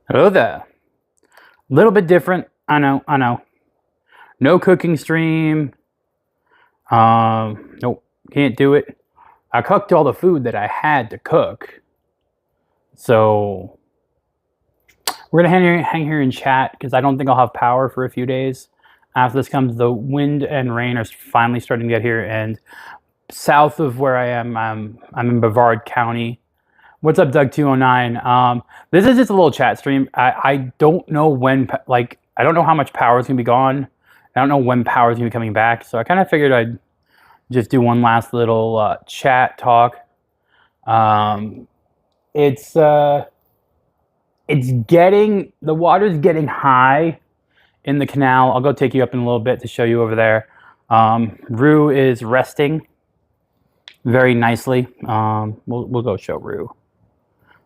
Hello there. Little bit different. I know. No cooking stream. Nope, can't do it. I cooked all the food that I had to cook. So we're gonna hang here and chat because I don't think I'll have power for a few days. After this comes the wind and rain are finally starting to get here, and south of where I am, I'm in Brevard County. What's up, Doug209? This is just a little chat stream. I don't know when, like, I don't know how much power is gonna be gone. I don't know when power is gonna be coming back. So I kind of figured I'd just do one last little chat talk. It's getting, the water's getting high in the canal. I'll go take you up in a little bit to show you over there. Rue is resting very nicely. We'll go show Rue.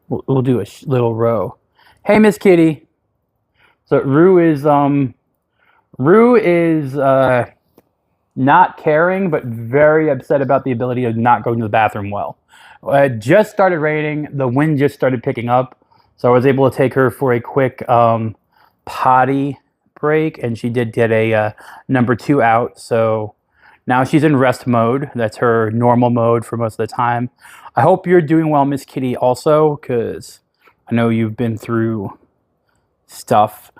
We'll do a little row. Hey, Miss Kitty. So Rue is not caring, but very upset about the ability of not going to the bathroom well. It just started raining. The wind just started picking up. So I was able to take her for a quick potty break, and she did get a number 2 out. So now she's in rest mode. That's her normal mode for most of the time. I hope you're doing well, Miss Kitty, also, because I know you've been through stuff.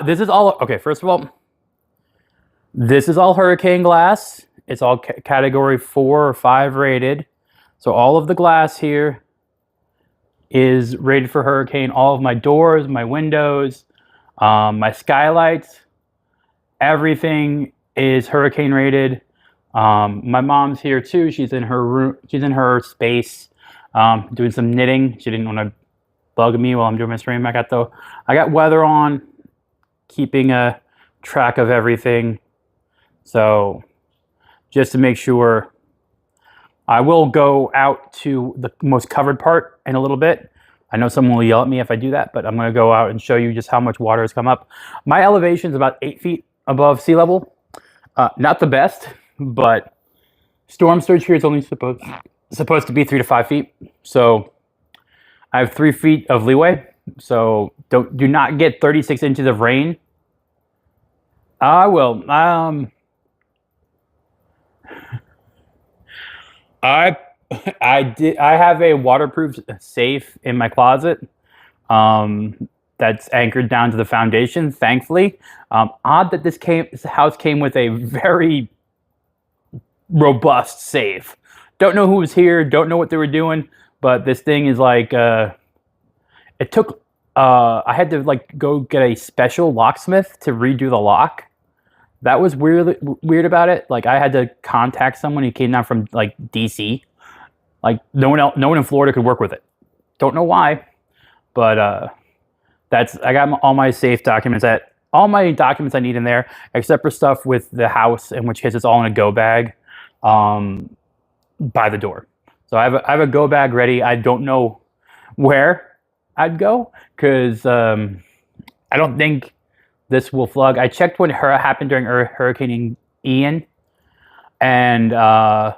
This is all, okay, first of all, this is all hurricane glass. It's all category 4 or 5 rated. So all of the glass here is rated for hurricane. All of my doors, my windows, my skylights, everything is hurricane rated. My mom's here too. She's in her room. She's in her space, doing some knitting. She didn't want to bug me while I'm doing my stream. I got weather on, keeping a track of everything. So just to make sure, I will go out to the most covered part in a little bit. I know someone will yell at me if I do that, but I'm going to go out and show you just how much water has come up. My elevation is about 8 feet above sea level. Not the best, but storm surge here is only supposed to be 3 to 5 feet. So I have 3 feet of leeway. So do not get 36 inches of rain. I will. I have a waterproof safe in my closet. That's anchored down to the foundation, thankfully. Odd that this house came with a very robust safe. Don't know who was here, don't know what they were doing, but this thing is like, it took, I had to like go get a special locksmith to redo the lock. That was weird about it. Like I had to contact someone who came down from like DC. Like no one in Florida could work with it. Don't know why, but I got all my safe documents, all my documents I need in there, except for stuff with the house, in which case it's all in a go bag by the door. So I have a go bag ready. I don't know where I'd go because I don't think this will flood. I checked what happened during Hurricane Ian, and oh,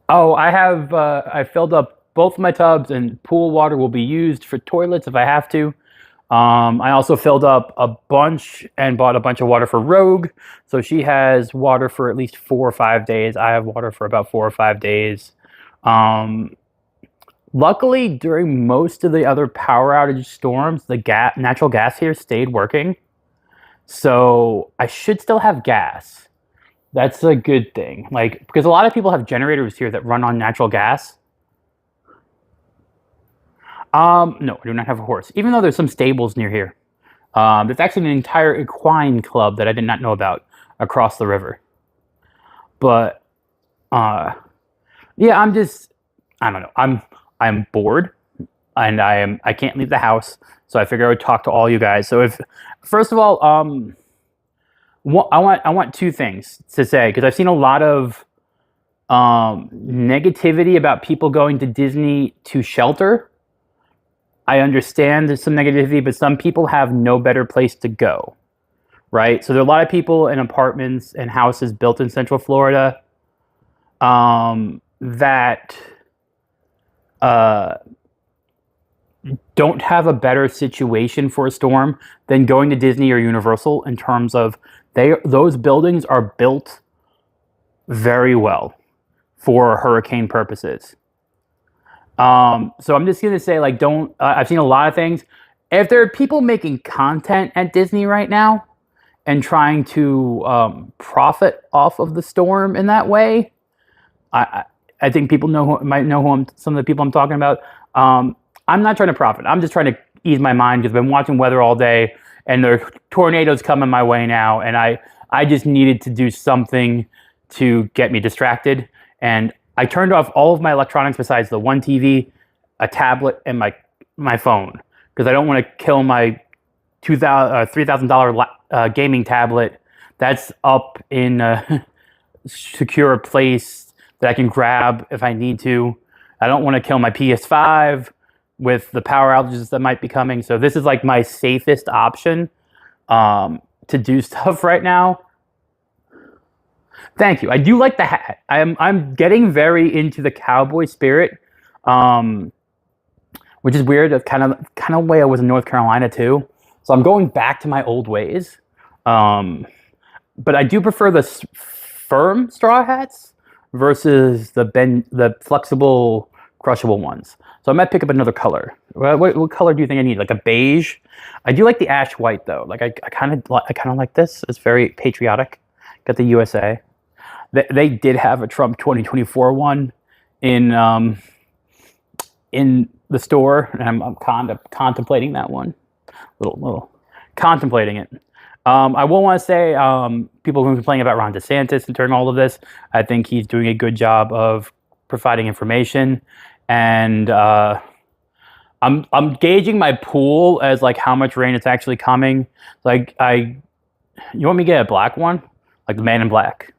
I filled up both my tubs, and pool water will be used for toilets if I have to. I also filled up a bunch and bought a bunch of water for Rogue. So she has water for at least 4 or 5 days. I have water for about 4 or 5 days. Luckily, during most of the other power outage storms, the natural gas here stayed working. So I should still have gas. That's a good thing. Like, because a lot of people have generators here that run on natural gas. No, I do not have a horse, even though there's some stables near here. There's actually an entire equine club that I did not know about across the river. But, yeah, I don't know. I'm bored, and I can't leave the house, so I figured I would talk to all you guys. So first of all, I want 2 things to say, because I've seen a lot of negativity about people going to Disney to shelter. I understand there's some negativity, but some people have no better place to go, right? So there are a lot of people in apartments and houses built in Central Florida that uh, don't have a better situation for a storm than going to Disney or Universal in terms of those buildings are built very well for hurricane purposes. So I'm just gonna say, like, don't. I've seen a lot of things. If there are people making content at Disney right now and trying to profit off of the storm in that way, I think people might know some of the people I'm talking about. I'm not trying to profit. I'm just trying to ease my mind because I've been watching weather all day, and there are tornadoes coming my way now, and I just needed to do something to get me distracted. And I turned off all of my electronics besides the one TV, a tablet, and my phone because I don't want to kill my $3,000 gaming tablet that's up in a secure place that I can grab if I need to. I don't want to kill my PS5 with the power outages that might be coming. So this is like my safest option to do stuff right now. Thank you. I do like the hat. I'm getting very into the cowboy spirit, which is weird. That's kind of way I was in North Carolina too. So I'm going back to my old ways. But I do prefer the firm straw hats versus the flexible, crushable ones. So I might pick up another color. What color do you think I need? Like a beige? I do like the ash white though. Like I kind of like this. It's very patriotic. Got the USA. They did have a Trump 2024 one in the store, and I'm contemplating that one. Little contemplating it. I will want to say, people who've been complaining about Ron DeSantis and during all of this, I think he's doing a good job of providing information, and I'm gauging my pool as like how much rain is actually coming. Like you want me to get a black one, like the Man in Black,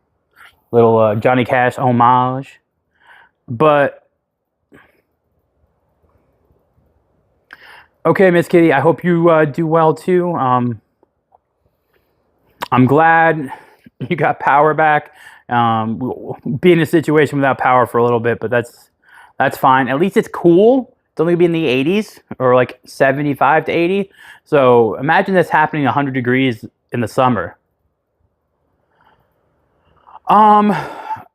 little Johnny Cash homage, but. Okay, Miss Kitty, I hope you do well too. I'm glad you got power back. Be in a situation without power for a little bit, but that's fine. At least it's cool. It's only gonna be in the 80s or like 75 to 80. So imagine this happening 100 degrees in the summer. I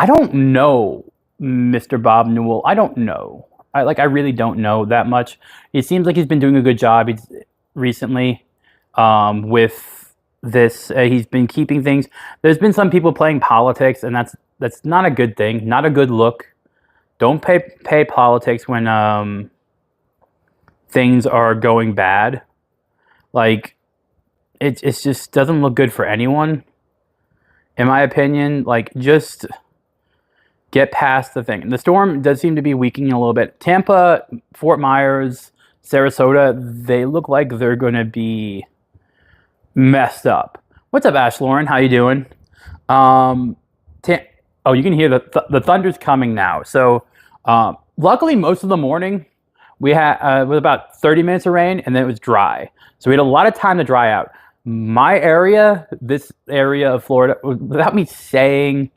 don't know, Mr. Bob Newell. I don't know. I really don't know that much. It seems like he's been doing a good job recently with this. He's been keeping things. There's been some people playing politics, and that's not a good thing. Not a good look. Don't pay politics when things are going bad. Like it just doesn't look good for anyone, in my opinion. Like just get past the thing. The storm does seem to be weakening a little bit. Tampa, Fort Myers, Sarasota, they look like they're going to be messed up. What's up, Ash Lauren? How you doing? Oh, you can hear the thunder's coming now. So luckily, most of the morning, we had with about 30 minutes of rain, and then it was dry. So we had a lot of time to dry out. My area, this area of Florida, without me saying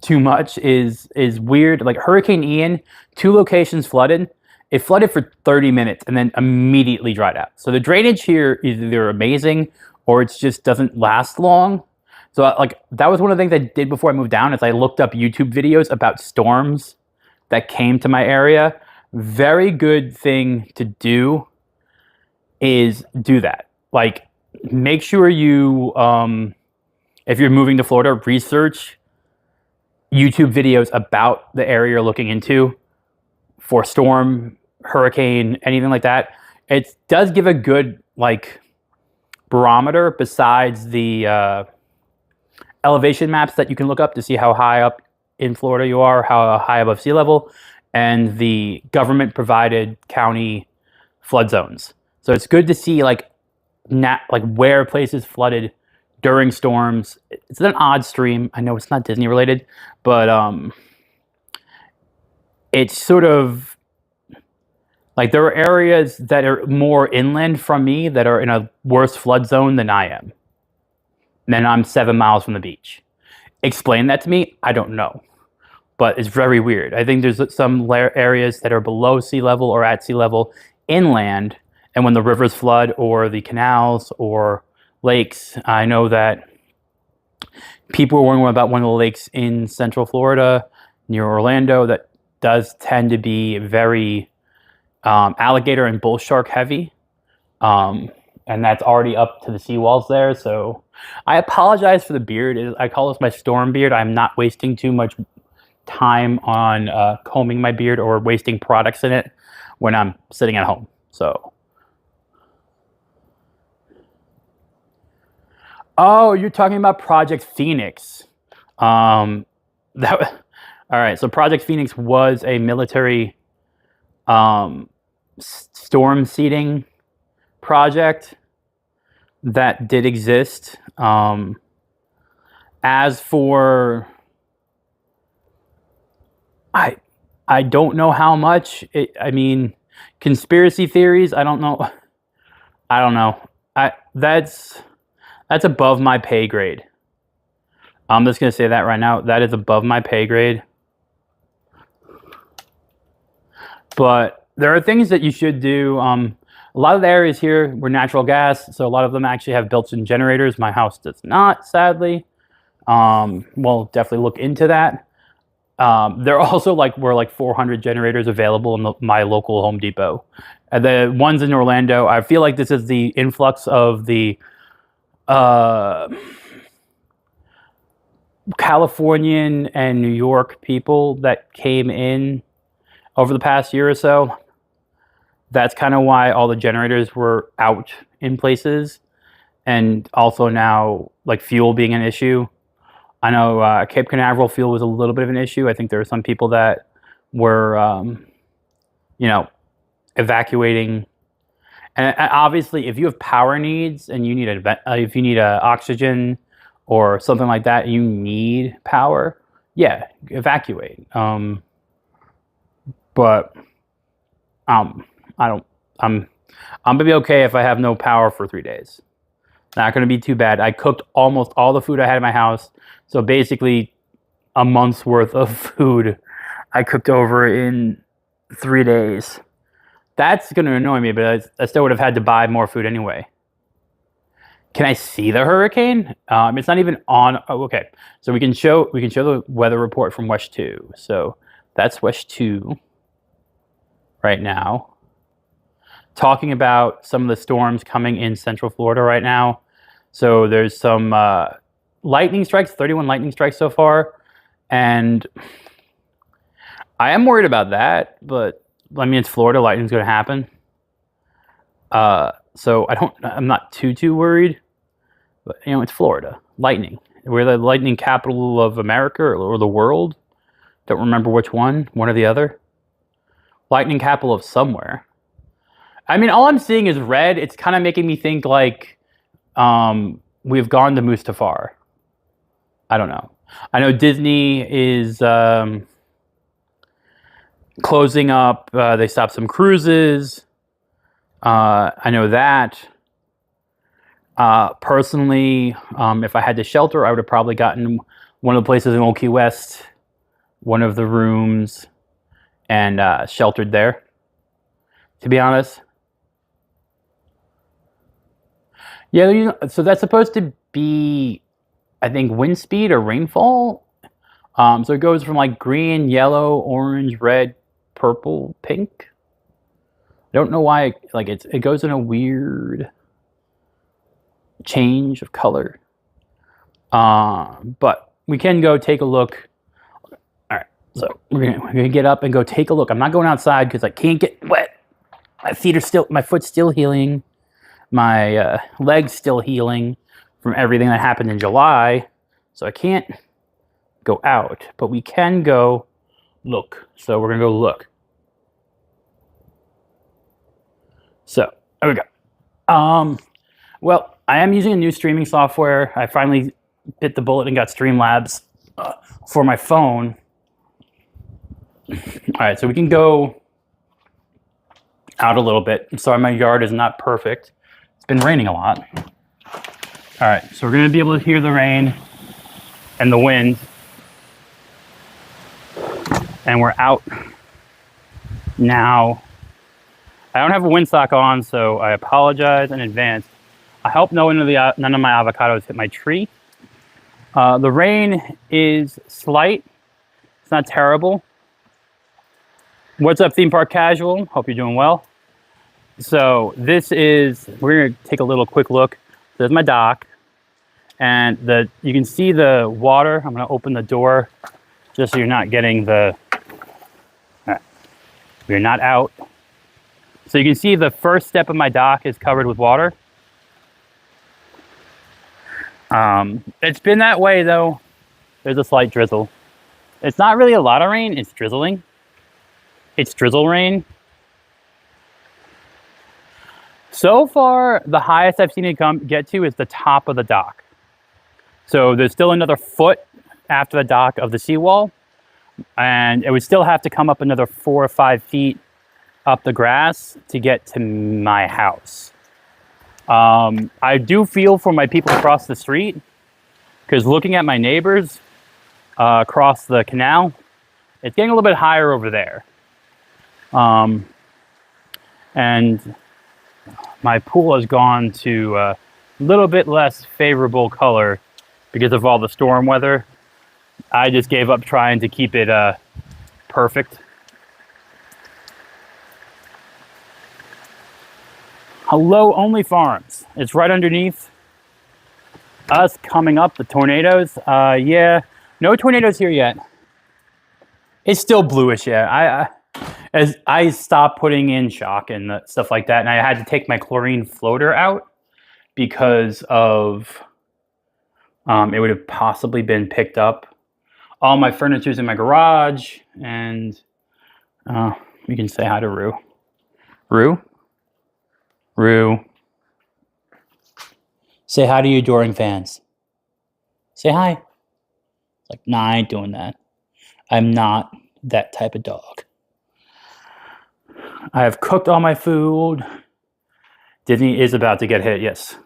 too much, is weird. Like Hurricane Ian, 2 locations flooded. It flooded for 30 minutes and then immediately dried out. So the drainage here is either amazing or it just doesn't last long. So like that was one of the things I did before I moved down is I looked up YouTube videos about storms that came to my area. Very good thing to do is do that. Like make sure you, if you're moving to Florida, research YouTube videos about the area you're looking into for storm, hurricane, anything like that. It does give a good like barometer besides the elevation maps that you can look up to see how high up in Florida you are, how high above sea level, and the government provided county flood zones. So it's good to see like where places flooded during storms. It's an odd stream. I know it's not Disney related, but it's sort of like there are areas that are more inland from me that are in a worse flood zone than I am. And then I'm 7 miles from the beach. explain that to me, I don't know. But it's very weird. I think there's some areas that are below sea level or at sea level inland, and when the rivers flood or the canals or lakes, I know that people are wondering about one of the lakes in Central Florida near Orlando that does tend to be very alligator and bull shark heavy. And that's already up to the seawalls there. So I apologize for the beard. I call this my storm beard. I'm not wasting too much time on combing my beard or wasting products in it when I'm sitting at home. So. Oh, you're talking about Project Phoenix. All right. So Project Phoenix was a military storm seeding project that did exist. As for, I don't know how much. I mean, conspiracy theories. I don't know. That's above my pay grade. I'm just gonna say that right now. That is above my pay grade. But there are things that you should do. A lot of the areas here were natural gas, so a lot of them actually have built-in generators. My house does not, sadly. We'll definitely look into that. There also were like 400 generators available in my local Home Depot. And the ones in Orlando, I feel like this is the influx of the Californian and New York people that came in over the past year or so. That's kind of why all the generators were out in places, and also now like fuel being an issue. I know Cape Canaveral fuel was a little bit of an issue. I think there were some people that were, evacuating. And obviously, if you have power needs and you need if you need oxygen or something like that, you need power. Yeah, evacuate. But I'm gonna be okay if I have no power for 3 days. Not gonna be too bad. I cooked almost all the food I had in my house, so basically a month's worth of food I cooked over in 3 days. That's gonna annoy me, but I still would have had to buy more food anyway. Can I see the hurricane? It's not even on. Oh, okay. So we can show the weather report from WESH 2. So that's WESH 2 right now. Talking about some of the storms coming in Central Florida right now. So there's some lightning strikes, 31 lightning strikes so far. And I am worried about that, but I mean, it's Florida, lightning's going to happen. So I'm not too worried, but it's Florida, lightning. We're the lightning capital of America or the world. Don't remember which one or the other. Lightning capital of somewhere. I mean, all I'm seeing is red. It's kind of making me think like we've gone to Mustafar. I don't know. I know Disney is closing up. They stopped some cruises. I know that. Personally, if I had to shelter, I would have probably gotten one of the places in Old Key West, one of the rooms, and sheltered there, to be honest. Yeah, so that's supposed to be, I think, wind speed or rainfall. So it goes from like green, yellow, orange, red, purple, pink. I don't know why, it goes in a weird change of color. But we can go take a look. All right, so we're gonna get up and go take a look. I'm not going outside because I can't get wet. My foot's still healing. My leg's still healing from everything that happened in July. So I can't go out, but we can go look. So we're gonna go look. So there we go. Well, I am using a new streaming software. I finally bit the bullet and got Streamlabs for my phone. All right, so we can go out a little bit. I'm sorry, my yard is not perfect. It's been raining a lot. All right, so we're gonna be able to hear the rain. and the wind. And we're out now. I don't have a windsock on, so I apologize in advance. I hope none of my avocados hit my tree. The rain is slight. It's not terrible. What's up, Theme Park Casual? Hope you're doing well. So we're gonna take a little quick look. There's my dock, and you can see the water. I'm gonna open the door just so you're not getting you're not out. So you can see the first step of my dock is covered with water. It's been that way though. There's a slight drizzle. It's not really a lot of rain, it's drizzling. It's drizzle rain. So far, the highest I've seen it get to is the top of the dock. So there's still another foot after the dock of the seawall, and it would still have to come up another 4 or 5 feet up the grass to get to my house. I do feel for my people across the street, because looking at my neighbors across the canal, it's getting a little bit higher over there. And my pool has gone to a little bit less favorable color because of all the storm weather. I just gave up trying to keep it perfect. Hello, Only Farms. It's right underneath us coming up, the tornadoes. Yeah, no tornadoes here yet. It's still bluish, yeah. As I stopped putting in shock and stuff like that, and I had to take my chlorine floater out because of it would have possibly been picked up. All my furniture's in my garage, and you can say hi to Rue. Rue? Rue. Say hi to your adoring fans. Say hi. It's like, nah, I ain't doing that. I'm not that type of dog. I have cooked all my food. Disney is about to get hit, yes.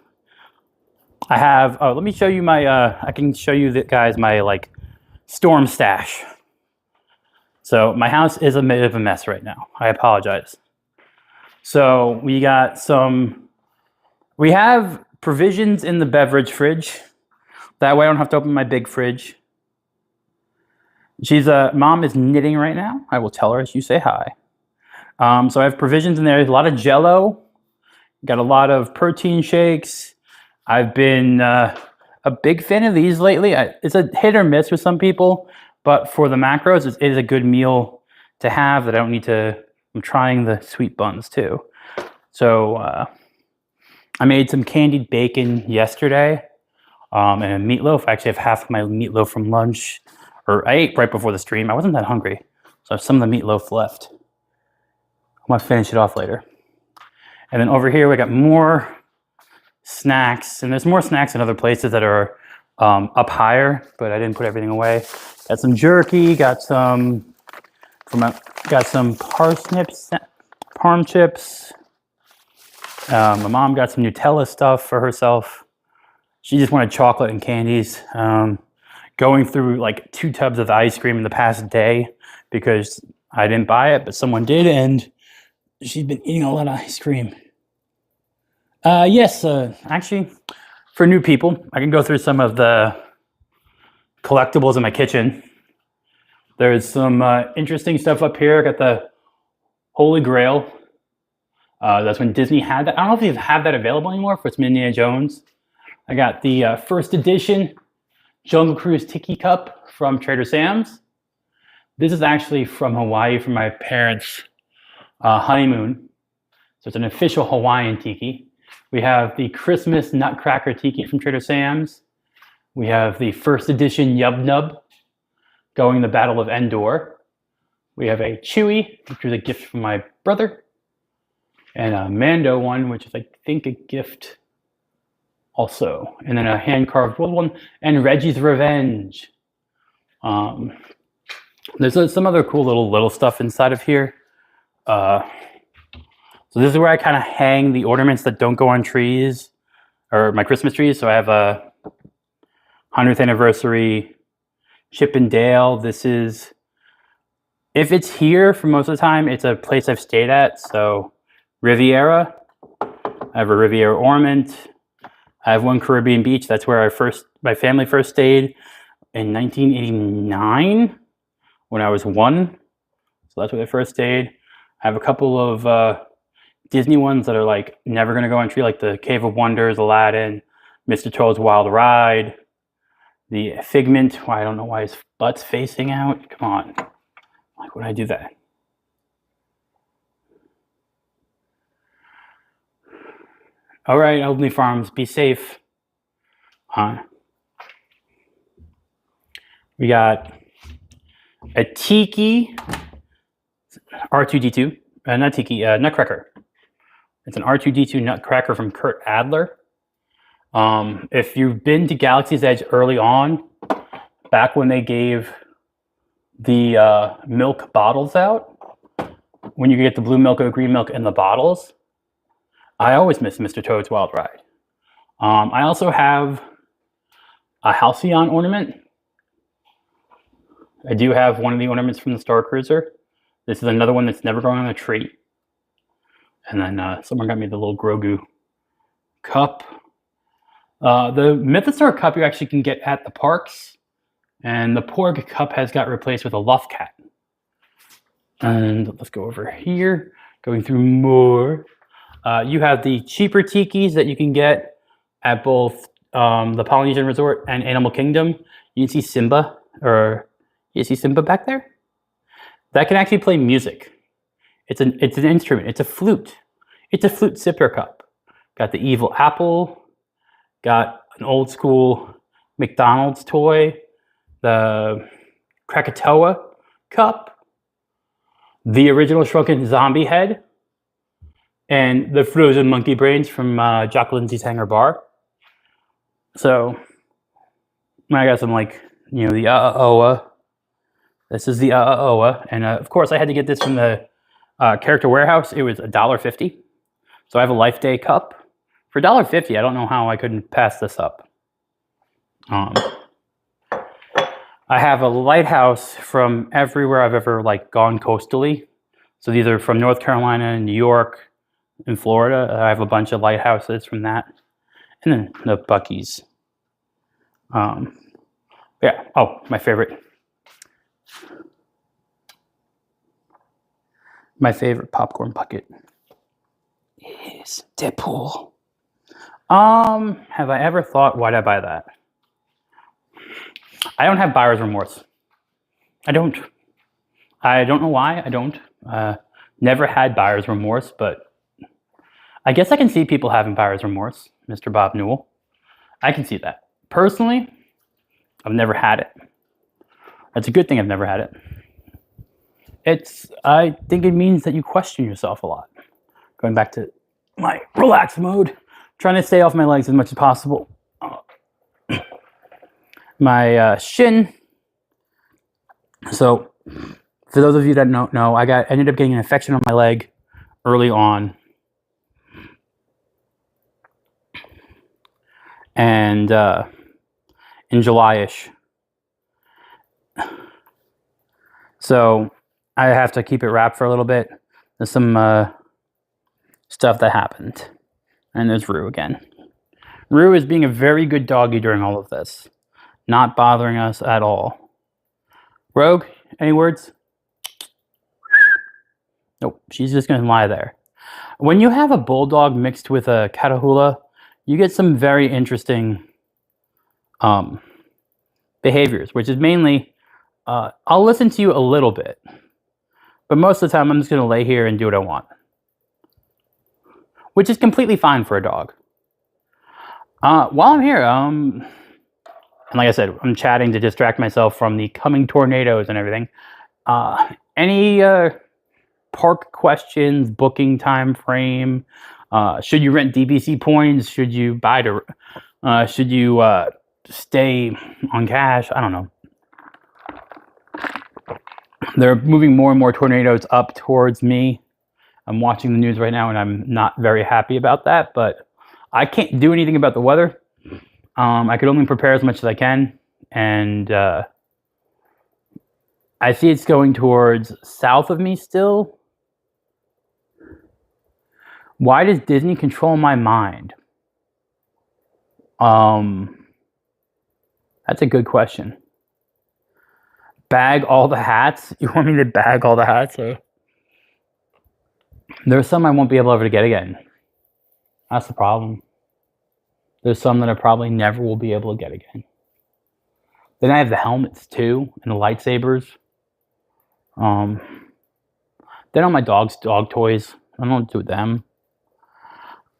I have, let me show you I can show you guys my storm stash. So my house is a bit of a mess right now. I apologize. So we have provisions in the beverage fridge. That way I don't have to open my big fridge. Mom is knitting right now. I will tell her as you say hi. So I have provisions in there. There's a lot of Jell-O. Got a lot of protein shakes. I've been a big fan of these lately. It's a hit or miss with some people, but for the macros, it is a good meal to have that I don't need to. I'm trying the sweet buns too. So I made some candied bacon yesterday and a meatloaf. I actually have half of my meatloaf from lunch, or I ate right before the stream. I wasn't that hungry, so I have some of the meatloaf left. I'm gonna finish it off later. And then over here we got more snacks, and there's more snacks in other places that are up higher, but I didn't put everything away. Got some jerky, got some parsnips, parm chips. My mom got some Nutella stuff for herself. She just wanted chocolate and candies. Going through 2 tubs of ice cream in the past day because I didn't buy it, but someone did, and she's been eating a lot of ice cream. Yes, actually, for new people, I can go through some of the collectibles in my kitchen. There's some interesting stuff up here. I got the Holy Grail. That's when Disney had that. I don't know if they have that available anymore for it's Indiana Jones. I got the first edition Jungle Cruise Tiki Cup from Trader Sam's. This is actually from Hawaii from my parents' honeymoon. So it's an official Hawaiian tiki. We have the Christmas Nutcracker Tiki from Trader Sam's. We have the first edition Yub Nub going the Battle of Endor. We have a Chewie, which was a gift from my brother. And a Mando one, which is I think a gift also. And then a hand-carved wood one. And Reggie's Revenge. There's some other cool little stuff inside of here. So this is where I kind of hang the ornaments that don't go on trees, or my Christmas trees. So I have a 100th anniversary Chippendale. This is, if it's here for most of the time, it's a place I've stayed at. So Riviera, I have a Riviera Ornament. I have one Caribbean Beach. That's where my family first stayed in 1989 when I was 1. So that's where they first stayed. I have a couple of Disney ones that are like never gonna go on tree, like the Cave of Wonders, Aladdin, Mr. Toad's Wild Ride, the Figment. Well, I don't know why his butt's facing out. Come on, like when I do that. All right, Elderly Farms, be safe. We got a Tiki R2D2, not Tiki, Nutcracker. It's an R2D2 Nutcracker from Kurt Adler. If you've been to Galaxy's Edge early on, back when they gave the milk bottles out, when you get the blue milk or green milk in the bottles, I always miss Mr. Toad's Wild Ride. I also have a Halcyon ornament. I do have one of the ornaments from the Star Cruiser. This is another one that's never growing on a tree. And then someone got me the little Grogu cup. The Mythosaur cup you actually can get at the parks. And the Porg cup has got replaced with a Luff Cat. And let's go over here, going through more. You have the cheaper tikis that you can get at both the Polynesian Resort and Animal Kingdom. You can see Simba, or you see Simba back there? That can actually play music. It's an instrument. It's a flute. It's a flute sipper cup. Got the evil apple. Got an old school McDonald's toy. The Krakatoa cup. The original shrunken zombie head. And the frozen monkey brains from Jock Lindsay's Hangar Bar. So I got some, like, you know, the Oa. This is the Oa. And of course I had to get this from the Character Warehouse. It was $1.50. So I have a Life Day cup. For $1.50, I don't know how I couldn't pass this up. I have a lighthouse from everywhere I've ever, like, gone coastally. So these are from North Carolina, New York, in Florida. I have a bunch of lighthouses from that. And then the Buc-ee's. Yeah. Oh, my favorite. My favorite popcorn bucket is Deadpool. Have I ever thought, why'd I buy that? I don't have buyer's remorse. I don't know why. I don't. Never had buyer's remorse, but I guess I can see people having buyer's remorse, Mr. Bob Newell. I can see that. Personally, I've never had it. That's a good thing I've never had it. I think it means that you question yourself a lot. Going back to my relax mode, trying to stay off my legs as much as possible. My shin. So, for those of you that don't know, I ended up getting an infection on my leg early on. And in July-ish. So I have to keep it wrapped for a little bit. There's some stuff that happened. And there's Rue again. Rue is being a very good doggy during all of this. Not bothering us at all. Rogue, any words? Nope, she's just going to lie there. When you have a bulldog mixed with a Catahoula, you get some very interesting behaviors, which is mainly, I'll listen to you a little bit, but most of the time I'm just going to lay here and do what I want, which is completely fine for a dog. While I'm here, and like I said, I'm chatting to distract myself from the coming tornadoes and everything. Any park questions, booking time frame? Should you rent DVC points? Should you buy to? Should you stay on cash? I don't know. They're moving more and more tornadoes up towards me. I'm watching the news right now, and I'm not very happy about that. But I can't do anything about the weather. I could only prepare as much as I can, and I see it's going towards south of me still. Why does Disney control my mind? That's a good question. Bag all the hats? You want me to bag all the hats? Or? There's some I won't be able to get again. That's the problem. There's some that I probably never will be able to get again. Then I have the helmets too, and the lightsabers. Then on my dog's dog toys. I don't know what to do with them.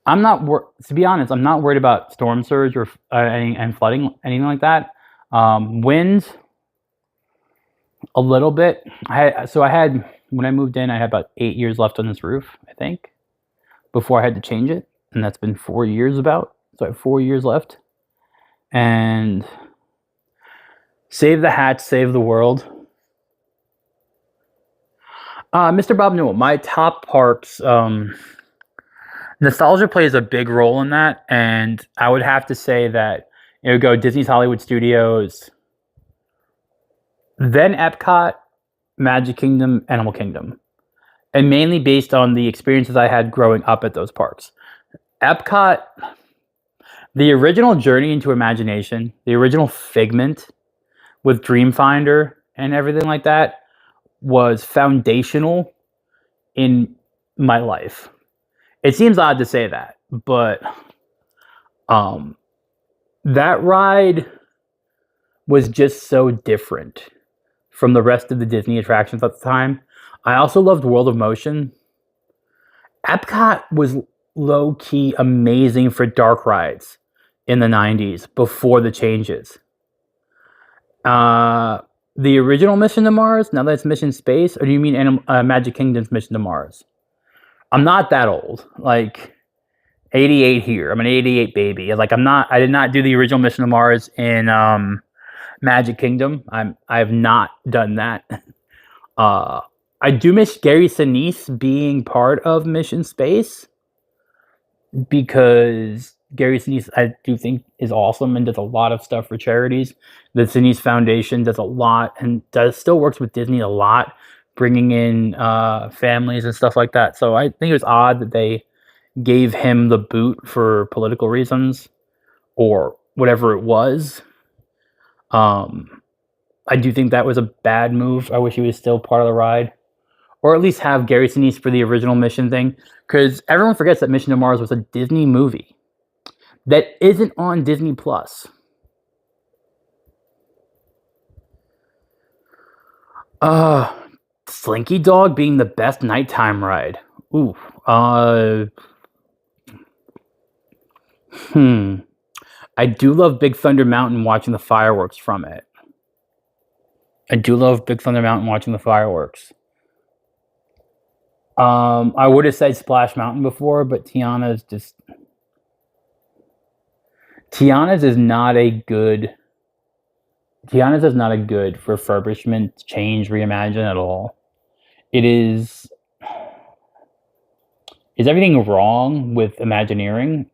I'm not to be honest, I'm not worried about storm surge or and flooding, anything like that. Winds, a little bit. I had when I moved in, I had about 8 years left on this roof, I think, before I had to change it, and that's been 4 years about. So I have 4 years left, and save the hats, save the world. Mr. Bob Newell, my top parks. Nostalgia plays a big role in that, and I would have to say that it would go Disney's Hollywood Studios, then Epcot, Magic Kingdom, Animal Kingdom, and mainly based on the experiences I had growing up at those parks. Epcot, the original Journey into Imagination, the original Figment with Dreamfinder and everything like that was foundational in my life. It seems odd to say that, but that ride was just so different from the rest of the Disney attractions at the time. I also loved World of Motion. Epcot was low-key amazing for dark rides in the 90s before the changes. The original Mission to Mars, now that it's Mission Space, or do you mean Magic Kingdom's Mission to Mars? I'm not that old, like 88 here. I'm an 88 baby. Like I did not do the original Mission to Mars in Magic Kingdom. I have not done that. I do miss Gary Sinise being part of Mission Space, because Gary Sinise, I do think, is awesome and does a lot of stuff for charities. The Sinise Foundation does a lot and still works with Disney a lot, bringing in families and stuff like that. So I think it was odd that they gave him the boot for political reasons or whatever it was. I do think that was a bad move. I wish he was still part of the ride, or at least have Gary Sinise for the original Mission thing, because everyone forgets that Mission to Mars was a Disney movie that isn't on Disney Plus. Slinky Dog being the best nighttime ride. Ooh. I do love Big Thunder Mountain, watching the fireworks from it. I do love Big Thunder Mountain, watching the fireworks. I would have said Splash Mountain before, but Tiana's is not a good refurbishment, change, reimagine at all. Is everything wrong with Imagineering?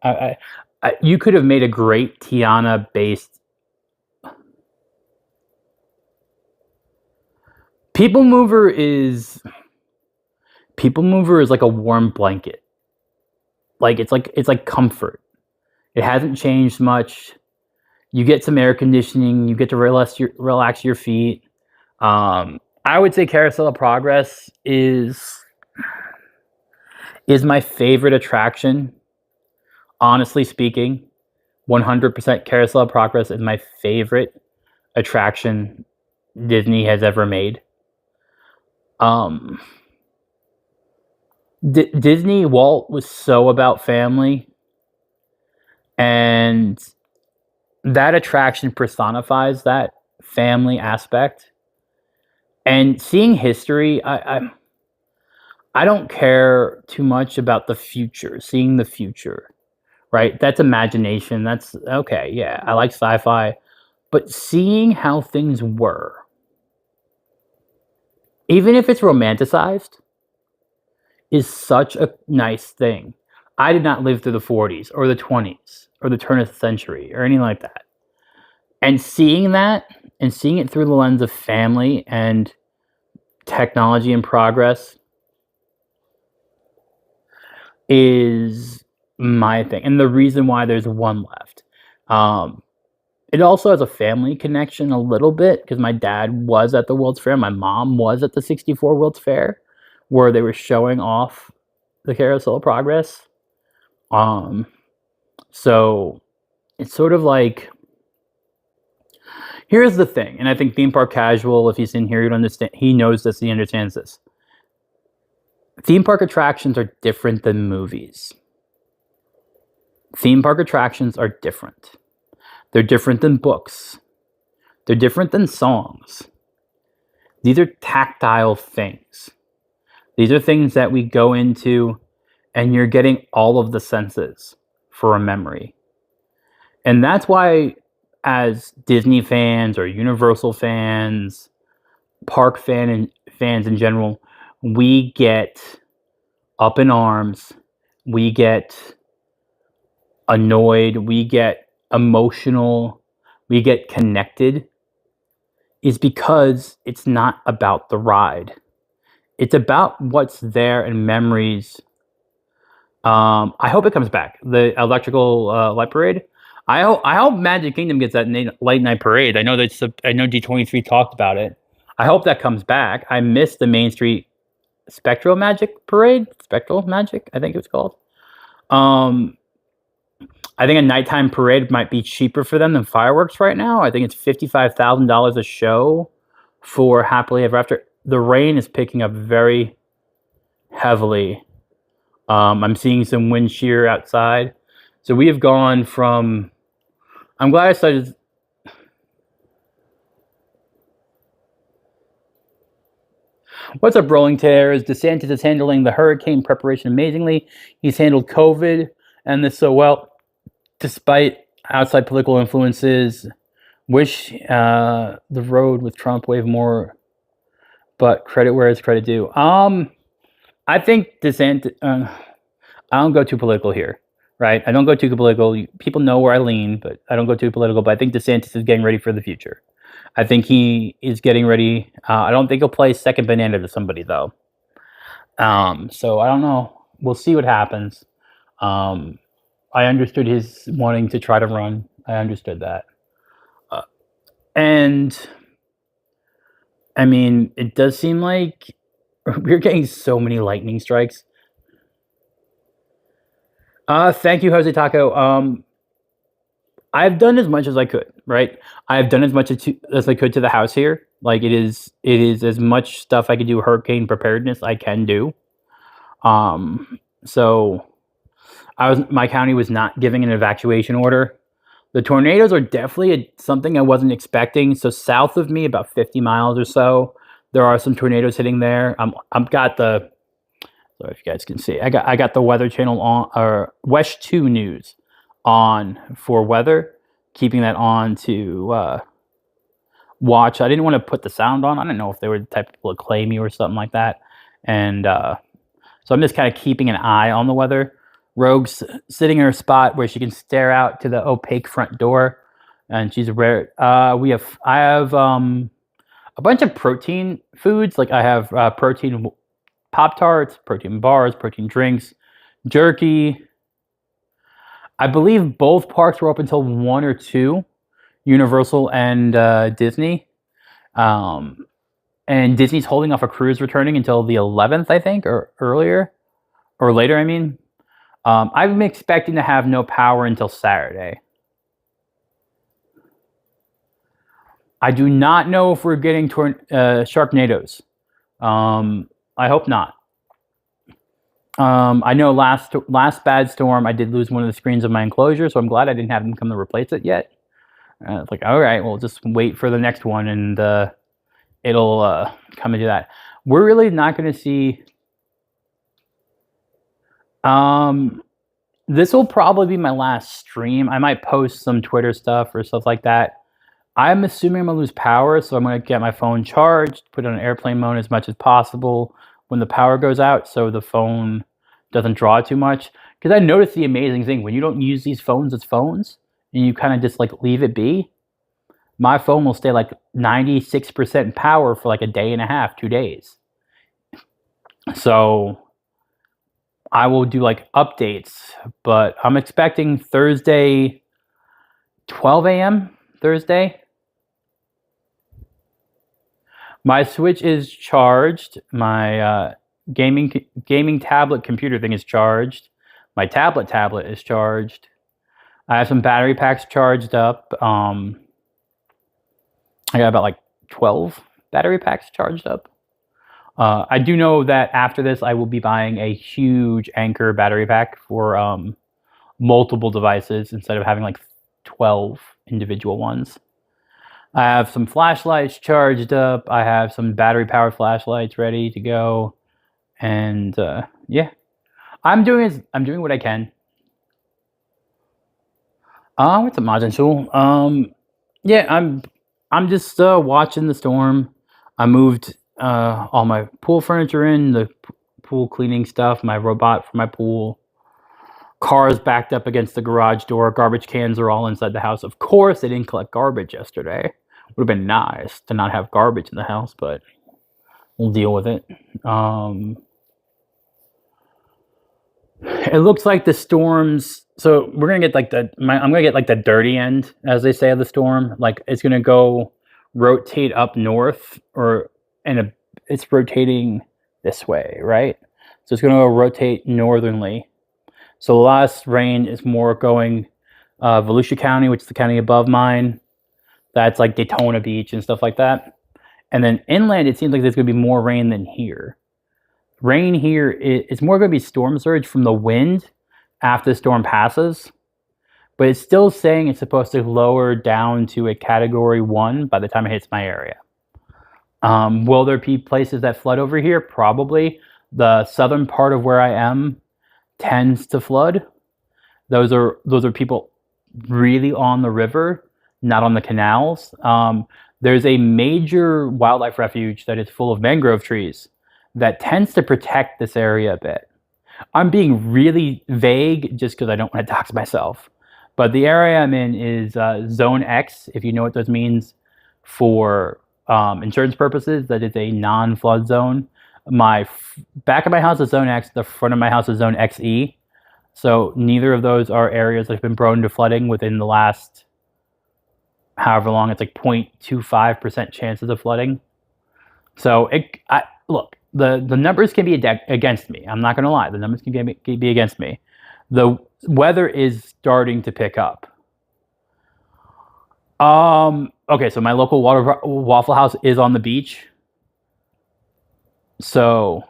You could have made a great Tiana-based. People Mover is like a warm blanket. Like it's like comfort. It hasn't changed much. You get some air conditioning. You get to relax your feet. I would say Carousel of Progress is my favorite attraction. Honestly speaking, 100% Carousel of Progress is my favorite attraction Disney has ever made. Disney Walt was so about family, and that attraction personifies that family aspect. And seeing history, I don't care too much about the future. Seeing the future, right? That's imagination. That's okay. Yeah, I like sci-fi, but seeing how things were, even if it's romanticized, is such a nice thing. I did not live through the 40s or the 20s or the turn of the century or anything like that. And seeing that, and seeing it through the lens of family and technology and progress is my thing, and the reason why there's one left. It also has a family connection a little bit because my dad was at the World's Fair, my mom was at the 64 World's Fair, where they were showing off the Carousel of Progress. So it's sort of like, here's the thing, and I think Theme Park Casual, if he's in here, he'd understand. He knows this, he understands this. Theme park attractions are different than movies. Theme park attractions are different. They're different than books. They're different than songs. These are tactile things. These are things that we go into and you're getting all of the senses for a memory. And that's why, as Disney fans or Universal fans, park fans in general, we get up in arms, we get annoyed, we get emotional, we get connected, is because it's not about the ride. It's about what's there and memories. I hope it comes back. The electrical light parade. I hope Magic Kingdom gets that late night parade. I know D23 talked about it. I hope that comes back. I missed the Main Street Spectral Magic Parade. Spectral Magic, I think it was called. I think a nighttime parade might be cheaper for them than fireworks right now. I think it's $55,000 a show for Happily Ever After. The rain is picking up very heavily. I'm seeing some wind shear outside. So we have gone from... I'm glad I started... What's up, Rolling Tears? DeSantis is handling the hurricane preparation amazingly. He's handled COVID and this so well, despite outside political influences. Wish the road with Trump wave more, but credit where it's credit due. I think DeSantis... I don't go too political here, right? I don't go too political. People know where I lean, but I don't go too political. But I think DeSantis is getting ready for the future. I think he is getting ready. I don't think he'll play second banana to somebody, though. So I don't know. We'll see what happens. I understood his wanting to try to run. I understood that. And, I mean, it does seem like we're getting so many lightning strikes. Thank you, Jose Taco. I've done as much as I could, right? I've done as much as I could to the house here. Like, it is as much stuff I could do, hurricane preparedness, I can do. So my county was not giving an evacuation order. The tornadoes are definitely something I wasn't expecting. So south of me, about 50 miles or so, there are some tornadoes hitting there. I've got the... So if you guys can see, I got the Weather Channel on, or West 2 News on for weather, keeping that on to watch. I didn't want to put the sound on. I didn't know if they were the type of people to claim you or something like that. And so I'm just kind of keeping an eye on the weather. Rogue's sitting in her spot where she can stare out to the opaque front door, and she's rare. I have a bunch of protein foods. Like I have protein Pop-Tarts, protein bars, protein drinks, jerky. I believe both parks were up until 1 or 2, Universal and Disney. And Disney's holding off a cruise returning until the 11th, I think, or earlier, or later, I mean. I'm expecting to have no power until Saturday. I do not know if we're getting Sharknadoes. I hope not. I know last bad storm, I did lose one of the screens of my enclosure, so I'm glad I didn't have them come to replace it yet. It's like, all right, we'll just wait for the next one, and it'll come and do that. We're really not going to see... this will probably be my last stream. I might post some Twitter stuff or stuff like that. I'm assuming I'm going to lose power, so I'm going to get my phone charged, put it on airplane mode as much as possible when the power goes out so the phone doesn't draw too much. Because I noticed the amazing thing, when you don't use these phones as phones, and you kind of just like leave it be, my phone will stay like 96% power for like a day and a half, 2 days. So I will do like updates, but I'm expecting Thursday, 12 a.m. Thursday. My Switch is charged. My gaming tablet computer thing is charged. My tablet is charged. I have some battery packs charged up. I got about like 12 battery packs charged up. I do know that after this, I will be buying a huge Anker battery pack for multiple devices instead of having like 12 individual ones. I have some flashlights charged up. I have some battery-powered flashlights ready to go, and yeah, I'm doing what I can. What's up, Majin Shul? Yeah, I'm just watching the storm. I moved all my pool furniture in, the pool cleaning stuff, my robot for my pool. Cars backed up against the garage door. Garbage cans are all inside the house. Of course, they didn't collect garbage yesterday. Would have been nice to not have garbage in the house, but we'll deal with it. It looks like the storms. So we're gonna get like I'm gonna get like the dirty end, as they say, of the storm. Like it's gonna go rotate up north, it's rotating this way, right? So it's gonna go rotate northernly. So the last rain is more going Volusia County, which is the county above mine. That's like Daytona Beach and stuff like that. And then inland, it seems like there's going to be more rain than here. Rain here is more going to be storm surge from the wind after the storm passes. But it's still saying it's supposed to lower down to a Category 1 by the time it hits my area. Will there be places that flood over here? Probably. The southern part of where I am tends to flood. Those are people really on the river, not on the canals. There's a major wildlife refuge that is full of mangrove trees that tends to protect this area a bit. I'm being really vague just because I don't want to dox myself. But the area I'm in is Zone X, if you know what this means for insurance purposes. That is a non-flood zone. Back of my house is Zone X, the front of my house is Zone XE. So neither of those are areas that have been prone to flooding within the last however long. It's like 0.25% chances of flooding. So look, the numbers can be against me. I'm not going to lie. The numbers can be against me. The weather is starting to pick up. Okay, so my local Waffle House is on the beach. So,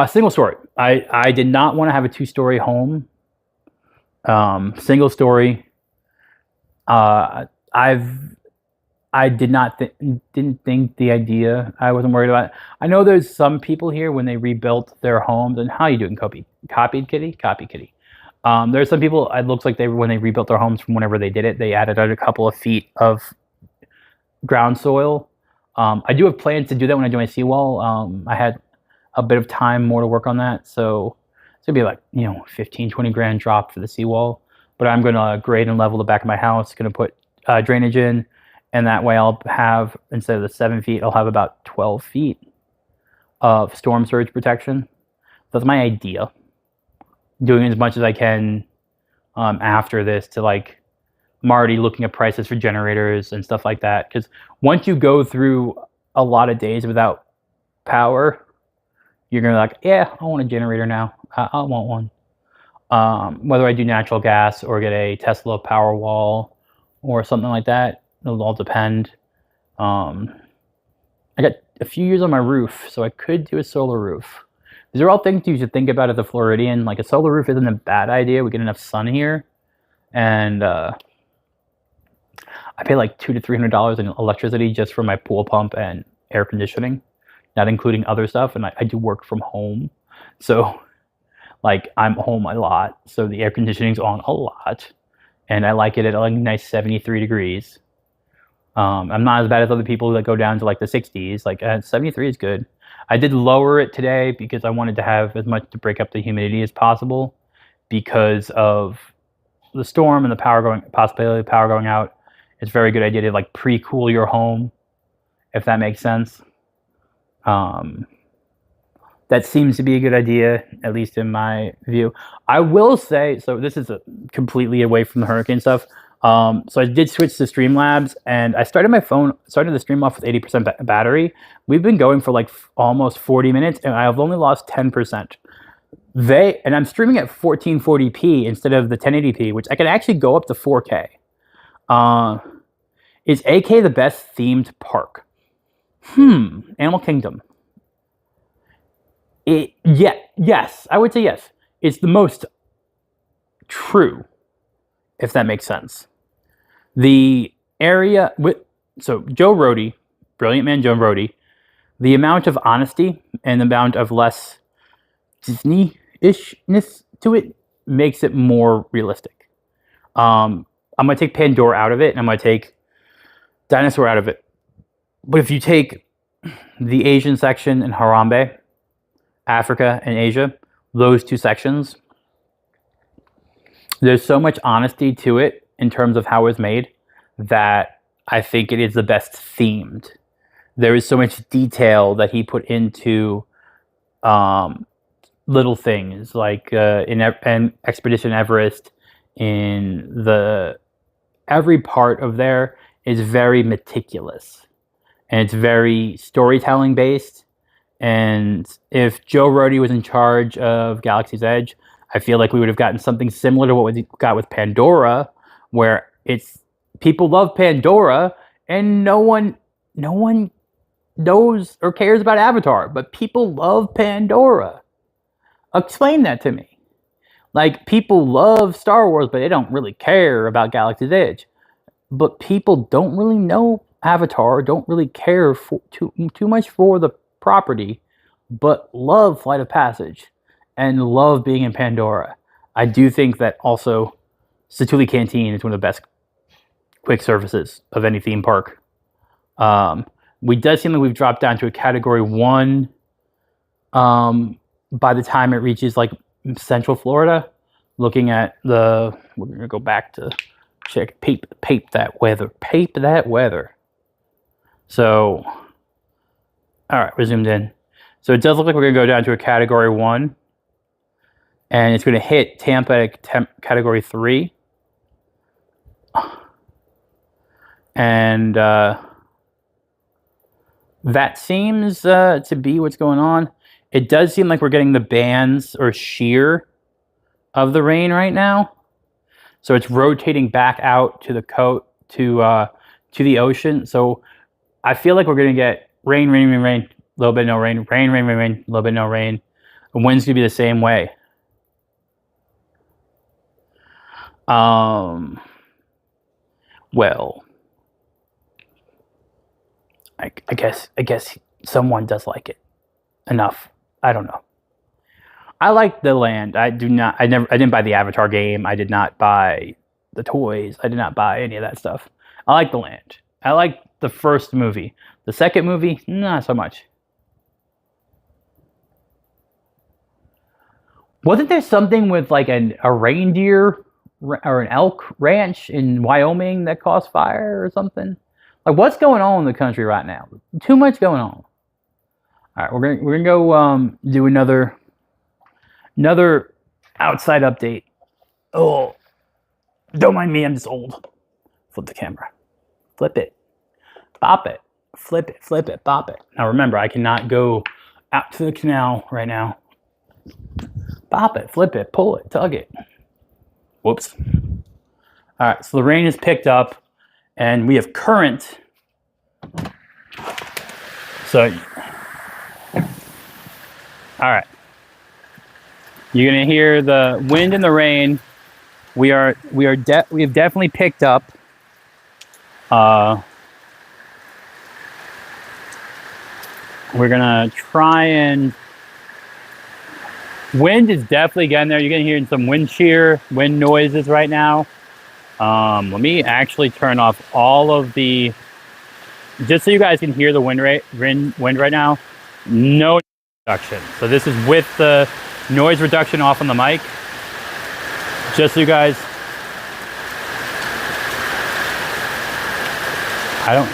single story. I did not want to have a 2-story home. Single story. I didn't think the idea. I wasn't worried about it. I know there's some people here when they rebuilt their homes, and how are you doing, copied kitty? Copy kitty. There's some people, it looks like when they rebuilt their homes from whenever they did it, they added a couple of feet of ground soil. I do have plans to do that when I do my seawall. I had a bit of time more to work on that, so it's gonna be like 15-20 grand drop for the seawall. But I'm gonna grade and level the back of my house. Gonna put drainage in, and that way I'll have, instead of the 7 feet, I'll have about 12 feet of storm surge protection. That's my idea. Doing as much as I can after this to I'm already looking at prices for generators and stuff like that. Because once you go through a lot of days without power, you're going to be yeah, I want a generator now. I want one. Whether I do natural gas or get a Tesla Powerwall or something like that, it'll all depend. I got a few years on my roof, so I could do a solar roof. These are all things you should think about as a Floridian. A solar roof isn't a bad idea. We get enough sun here. And I pay $200 to $300 in electricity just for my pool pump and air conditioning, not including other stuff. And I do work from home. So, I'm home a lot. So the air conditioning's on a lot. And I like it at a nice 73 degrees. I'm not as bad as other people that go down to the 60s. 73 is good. I did lower it today because I wanted to have as much to break up the humidity as possible because of the storm and the possibility of power going out. It's a very good idea to like pre-cool your home, if that makes sense. That seems to be a good idea, at least in my view. I will say, so this is completely away from the hurricane stuff. So I did switch to Streamlabs, and I started the stream off with 80% battery. We've been going for like almost 40 minutes, and I've only lost 10%. And I'm streaming at 1440p instead of the 1080p, which I can actually go up to 4K. Is AK the best themed park? Animal Kingdom. Yes, I would say yes. It's the most true, if that makes sense. The area so Joe Rohde, brilliant man Joe Rohde, the amount of honesty and the amount of less Disney-ishness to it makes it more realistic. I'm going to take Pandora out of it, and I'm going to take Dinosaur out of it. But if you take the Asian section in Harambe, Africa and Asia, those two sections, there's so much honesty to it in terms of how it was made that I think it is the best themed. There is so much detail that he put into little things like in Expedition Everest. Every part of there is very meticulous, and it's very storytelling based. And if Joe Rohde was in charge of Galaxy's Edge, I feel like we would have gotten something similar to what we got with Pandora, where people love Pandora and no one knows or cares about Avatar, but people love Pandora. Explain that to me. Like, people love Star Wars, but they don't really care about Galaxy's Edge. But people don't really know Avatar, don't really care too much for the property, but love Flight of Passage and love being in Pandora. I do think that also Satu'li Canteen is one of the best quick services of any theme park. We does seem like we've dropped down to a category 1 by the time it reaches like Central Florida. Looking at we're gonna go back to check pape that weather. So, all right, we're zoomed in. So it does look like we're going to go down to a Category 1. And it's going to hit Tampa at Category 3. And that seems to be what's going on. It does seem like we're getting the bands or shear of the rain right now. So it's rotating back out to the to the ocean. So I feel like we're going to get rain, a little bit no rain, rain, a little bit no rain. The wind's going to be the same way. Well, I guess someone does like it enough. I don't know. I like the land. I didn't buy the Avatar game. I did not buy the toys. I did not buy any of that stuff. I like the land. I like the first movie. The second movie, not so much. Wasn't there something with like a reindeer or an elk ranch in Wyoming that caused fire or something? Like, what's going on in the country right now? Too much going on. All right, we're gonna go do another outside update. Oh, don't mind me, I'm just old. Flip the camera. Flip it. Bop it. Flip it, bop it. Now remember, I cannot go out to the canal right now. Bop it, flip it, pull it, tug it. Whoops. All right, so the rain has picked up and we have current. So, all right. You're gonna hear the wind and the rain. We have definitely picked up. We're gonna try and. Wind is definitely getting there. You're gonna hear some wind shear, wind noises right now. Let me actually turn off all of the, just so you guys can hear the wind right now. No reduction. So this is with the noise reduction off on the mic. Just so you guys. I don't.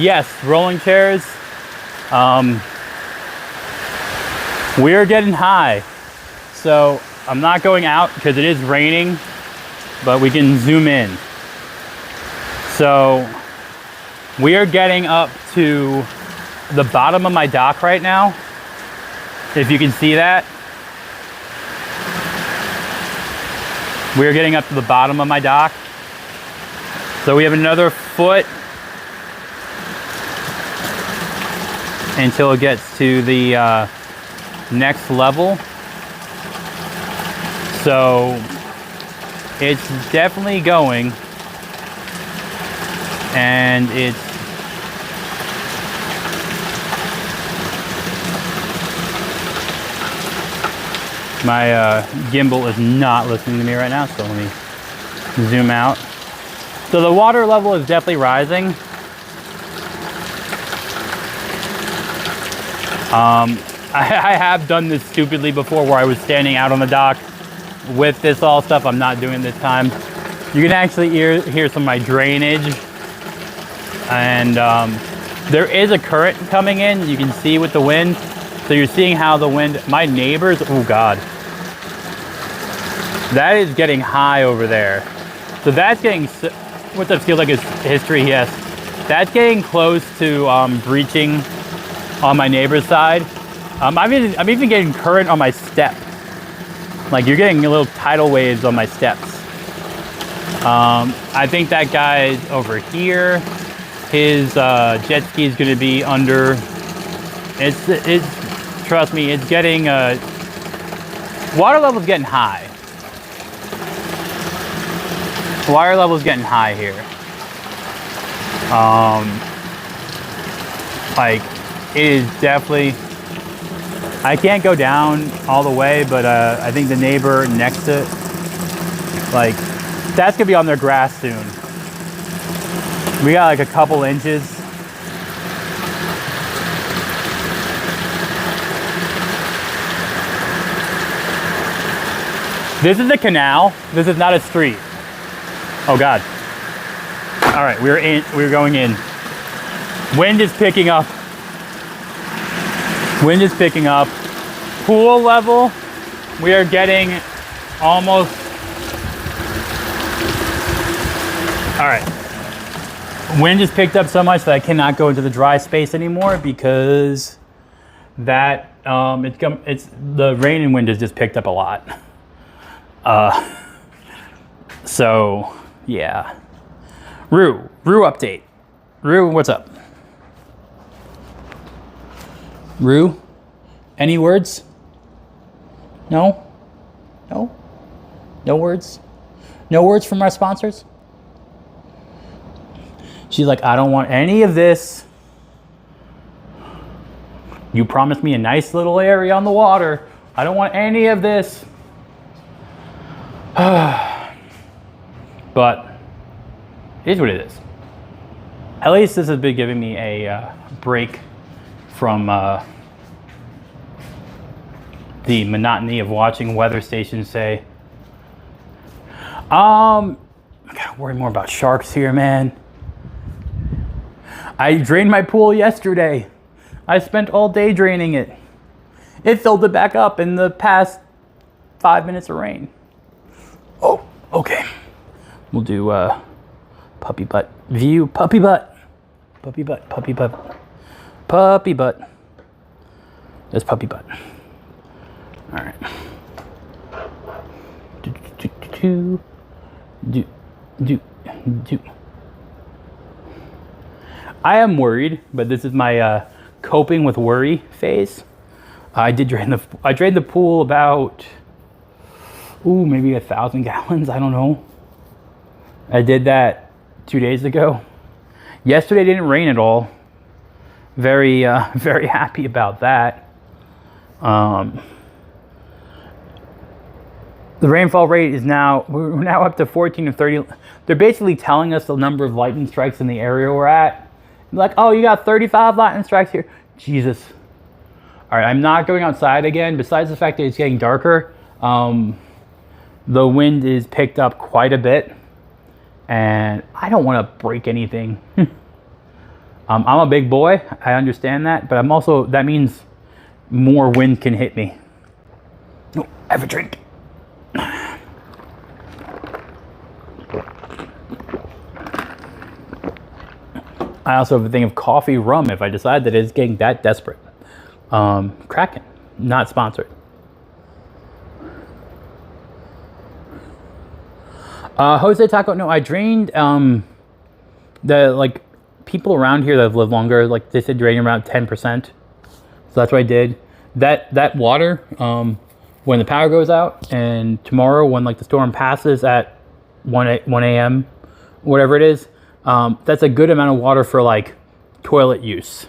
Yes, rolling chairs. We're getting high. So I'm not going out because it is raining, but we can zoom in. So we are getting up to the bottom of my dock right now. If you can see that. We're getting up to the bottom of my dock. So we have another foot until it gets to the next level. So it's definitely going, and it's my gimbal is not listening to me right now, so let me zoom out. So the water level is definitely rising. I have done this stupidly before where I was standing out on the dock with this all stuff. I'm not doing it this time. You can actually hear some of my drainage, and there is a current coming in. You can see with the wind. So you're seeing how the wind, my neighbors, oh God. That is getting high over there. So that's getting, what's up, feels like it's history, yes. That's getting close to breaching on my neighbor's side. I'm even getting current on my step. Like you're getting a little tidal waves on my steps. I think that guy's over here. His jet ski is gonna be under, it's trust me, it's getting, water level's getting high. Water level's getting high here. Like, it is definitely, I can't go down all the way, but I think the neighbor next to it, like, that's gonna be on their grass soon. We got like a couple inches. This is a canal. This is not a street. Oh God. All right, we're going in. Wind is picking up. Wind is picking up. Pool level, we are getting almost, all right. Wind has picked up so much that I cannot go into the dry space anymore because that, it's the rain and wind has just picked up a lot. So yeah. Rue update. Rue, what's up? Rue, any words? No? No? No words? No words from our sponsors? She's like, I don't want any of this. You promised me a nice little area on the water. I don't want any of this. But it is what it is. At least this has been giving me a break from the monotony of watching weather stations say. I gotta worry more about sharks here, man. I drained my pool yesterday. I spent all day draining it. It filled it back up in the past 5 minutes of rain. Oh, okay. We'll do puppy butt view, puppy butt. Puppy butt, puppy butt. Puppy butt. That's puppy butt. All right. Do. I am worried, but this is my coping with worry phase. I drained the pool about, maybe 1,000 gallons. I don't know. I did that 2 days ago. Yesterday didn't rain at all. Very, very happy about that. The rainfall rate is we're now up to 14 to 30. They're basically telling us the number of lightning strikes in the area we're at. Like, oh, you got 35 lightning strikes here. Jesus. All right, I'm not going outside again. Besides the fact that it's getting darker, the wind is picked up quite a bit. and I don't want to break anything. I'm a big boy, I understand that, but I'm also, that means more wind can hit me. Oh, have a drink. I also have a thing of coffee rum if I decide that it's getting that desperate. Kraken, not sponsored. Jose Taco, no, I drained the people around here that have lived longer, like they said drain around 10%. So that's what I did. That water, when the power goes out, and tomorrow when the storm passes at 1 a.m., whatever it is, that's a good amount of water for toilet use.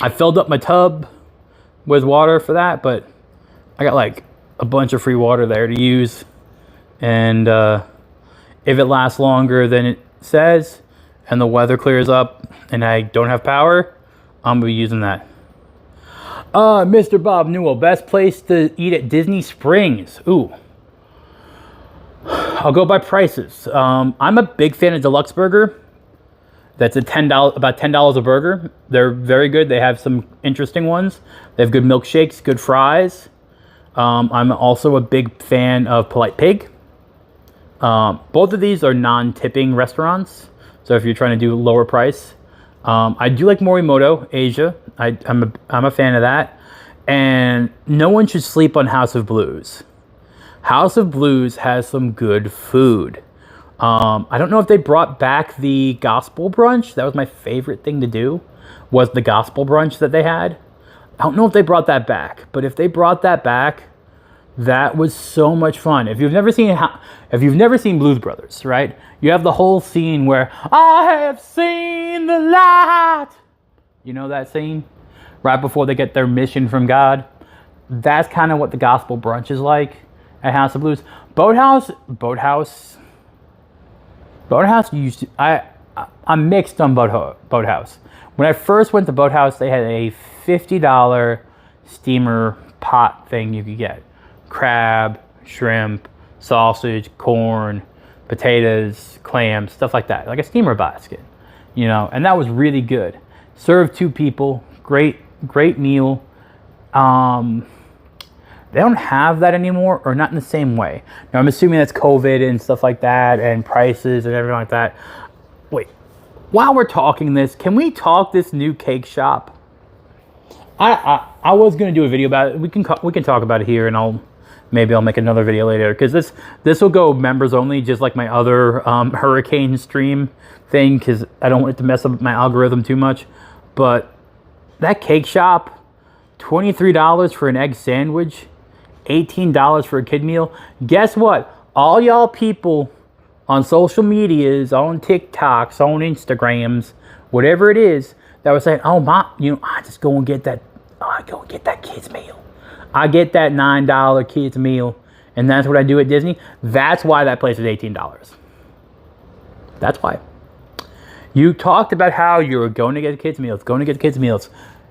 I filled up my tub with water for that, but I got a bunch of free water there to use. And if it lasts longer than it says, and the weather clears up, and I don't have power, I'm gonna be using that. Mr. Bob Newell, best place to eat at Disney Springs. Ooh. I'll go by prices. I'm a big fan of Deluxe Burger. That's about $10 a burger. They're very good. They have some interesting ones. They have good milkshakes, good fries. I'm also a big fan of Polite Pig. Both of these are non-tipping restaurants, so if you're trying to do lower price. I do like Morimoto Asia. I'm a fan of that. And no one should sleep on House of Blues. House of Blues has some good food. I don't know if they brought back the gospel brunch. That was my favorite thing to do, was the gospel brunch that they had. I don't know if they brought that back, but if they brought that back, that was so much fun. If you've never seen Blues Brothers, right? You have the whole scene where I have seen the light. You know that scene? Right before they get their mission from God. That's kind of what the gospel brunch is like at House of Blues. Boathouse used to, I'm mixed on Boathouse. When I first went to Boathouse, they had a $50 steamer pot thing you could get. Crab, shrimp, sausage, corn, potatoes, clams, stuff like that. Like a steamer basket, and that was really good. Served 2 people, great meal. They don't have that anymore, or not in the same way. Now, I'm assuming that's COVID and stuff like that, and prices and everything like that. Wait, while we're talking this, can we talk this new cake shop? I was gonna do a video about it. We can talk about it here, and maybe I'll make another video later, because this will go members only, just like my other hurricane stream thing, because I don't want it to mess up my algorithm too much. But that cake shop, $23 for an egg sandwich, $18 for a kid meal. Guess what? All y'all people on social medias, on TikToks, on Instagrams, whatever it is, that was saying, "Oh, Mom, I just go and get that. I go and get that kids meal. I get that $9 kids meal, and that's what I do at Disney." That's why that place is $18. That's why. You talked about how you were going to get kids meals,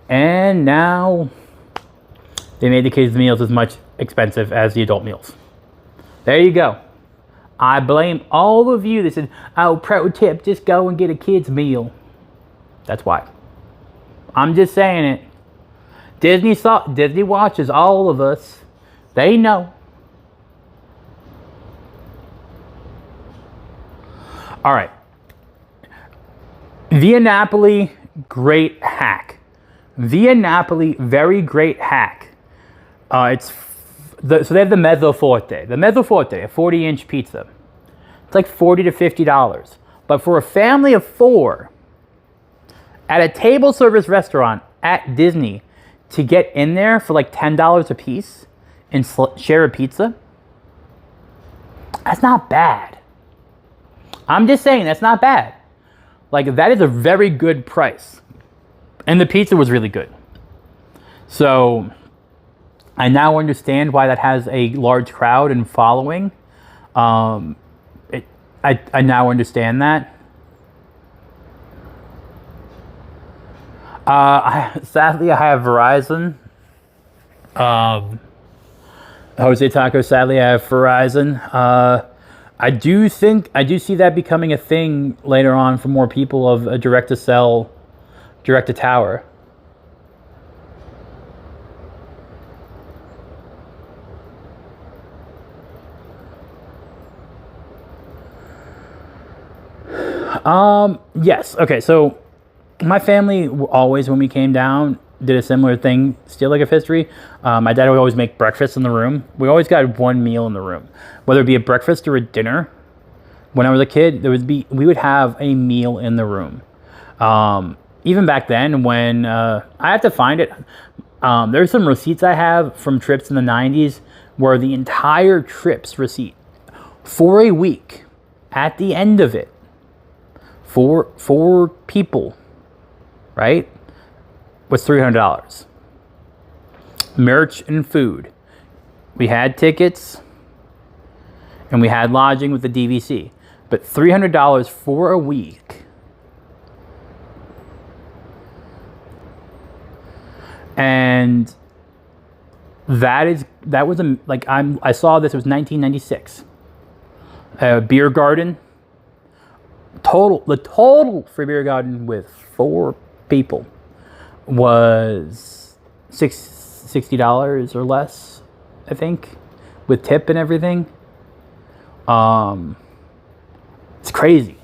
and now they made the kids meals as much expensive as the adult meals. There you go. I blame all of you that said, "Oh, pro tip, just go and get a kids meal." That's why. I'm just saying it. Disney watches all of us. They know. All right. Via Napoli, great hack. Via Napoli, very great hack. So they have the Mezzo Forte. The Mezzo Forte, a 40-inch pizza. It's like $40 to $50. But for a family of 4, at a table service restaurant at Disney, to get in there for like $10 a piece and share a pizza, that's not bad. I'm just saying, that's not bad. Like, that is a very good price. And the pizza was really good. So I now understand why that has a large crowd and following. I now understand that. Sadly, I have Verizon. Jose Taco, sadly, I have Verizon. I do see that becoming a thing later on for more people of a direct to sell, direct to tower. Yes. Okay. So my family always, when we came down, did a similar thing. Steal Lake of History. My dad would always make breakfast in the room. We always got one meal in the room, whether it be a breakfast or a dinner. When I was a kid, we would have a meal in the room. Even back then, when I have to find it, there's some receipts I have from trips in the '90s where the entire trip's receipt for a week, at the end of it, for people, right, was $300. Merch and food. We had tickets and we had lodging with the DVC, but $300 for a week. And I saw this, it was 1996. Beer garden. The total for beer garden with 4 people was $60 or less, I think, with tip and everything. It's crazy.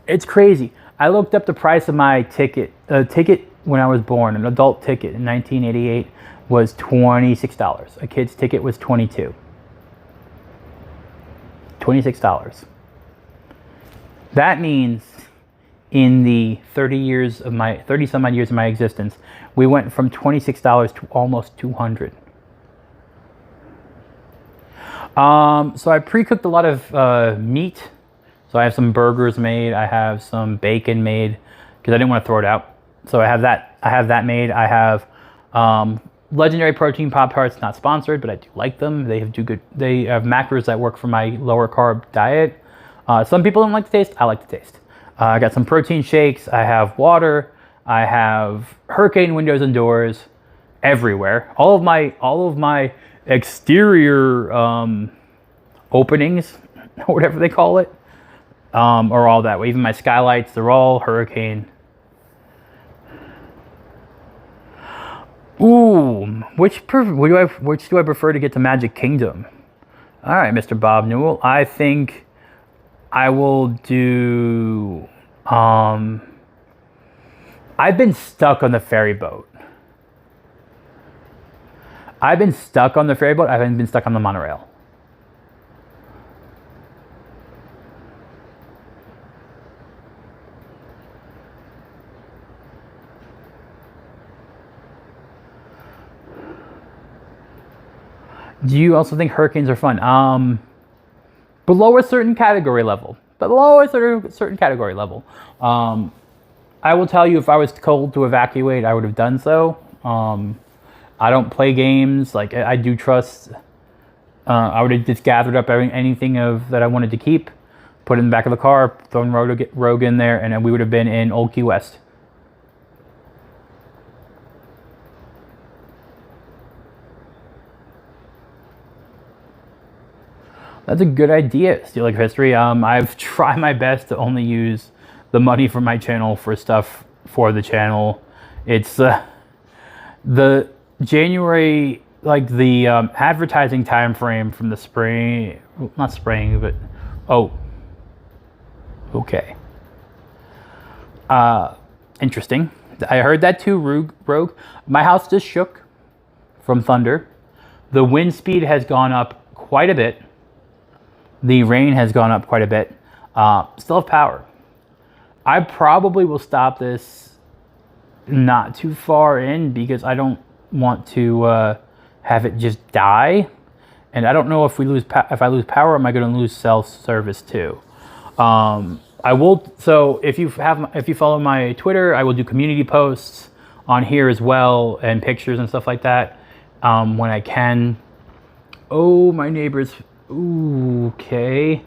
It's crazy. I looked up the price of my ticket. A ticket when I was born, an adult ticket in 1988 was $26. A kid's ticket was $22. $26. That means in the 30 some odd years of my existence, we went from $26 to almost $200. So I pre-cooked a lot of meat. So I have some burgers made. I have some bacon made because I didn't want to throw it out. So I have that made. I have Legendary Protein Pop-Tarts, not sponsored, but I do like them. They have macros that work for my lower carb diet. Some people don't like the taste. I like the taste. I got some protein shakes. I have water. I have hurricane windows and doors everywhere. All of my exterior openings, or whatever they call it, are all that way. Even my skylights, they're all hurricane. Ooh, which do I prefer to get to Magic Kingdom? All right, Mr. Bob Newell. I think I will do. I've been stuck on the ferry boat. I haven't been stuck on the monorail. Do you also think hurricanes are fun? Below a certain category level. I will tell you, if I was told to evacuate, I would have done so. I don't play games. Like, I do trust. I would have just gathered up anything that I wanted to keep, put it in the back of the car, thrown Rogue in there, and then we would have been in Old Key West. That's a good idea, Steal Lake of History. I've tried my best to only use the money from my channel for stuff for the channel. It's the January, like the advertising time frame from the spring, not spring, but okay. Interesting. I heard that too, Rogue. My house just shook from thunder. The wind speed has gone up quite a bit. The rain has gone up quite a bit. Still have power. I probably will stop this not too far in because I don't want to have it just die. And I don't know if if I lose power, am I going to lose cell service too? I will. So if you follow my Twitter, I will do community posts on here as well and pictures and stuff like that when I can. Oh, my neighbors. Ooh, okay.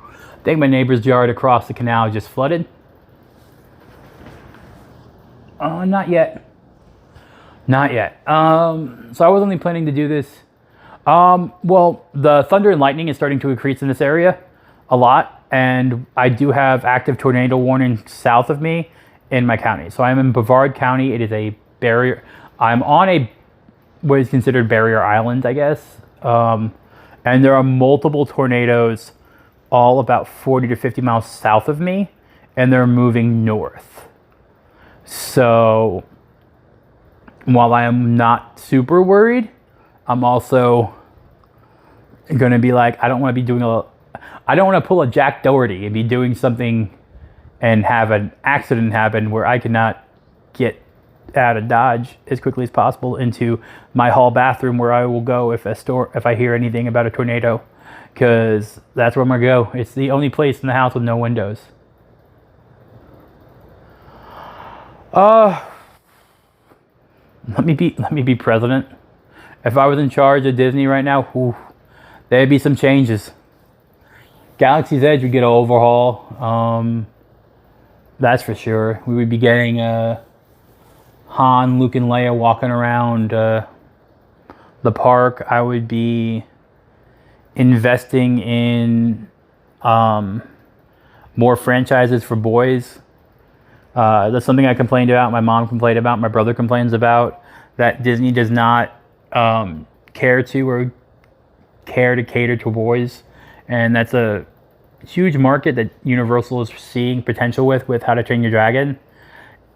I think my neighbor's yard across the canal just flooded. Not yet. Not yet. So I was only planning to do this. Well, the thunder and lightning is starting to increase in this area. a lot, and I do have active tornado warning south of me in my county. So I'm in Brevard County. It is a barrier. I'm on a what is considered barrier island, I guess. And there are multiple tornadoes all about 40 to 50 miles south of me, and they're moving north. So while I am not super worried, I'm also going to be like, I don't want to pull a Jack Doherty and be doing something and have an accident happen where I cannot get out of Dodge as quickly as possible into my hall bathroom where I will go if I hear anything about a tornado, because that's where I'm gonna go. It's the only place in the house with no windows. Let me be president. If I was in charge of Disney right now, there'd be some changes. Galaxy's Edge would get an overhaul. That's for sure. We would be getting Han, Luke, and Leia walking around the park. I would be investing in more franchises for boys. That's something I complained about, my mom complained about, my brother complains about, that Disney does not care to cater to boys. And that's a huge market that Universal is seeing potential with How to Train Your Dragon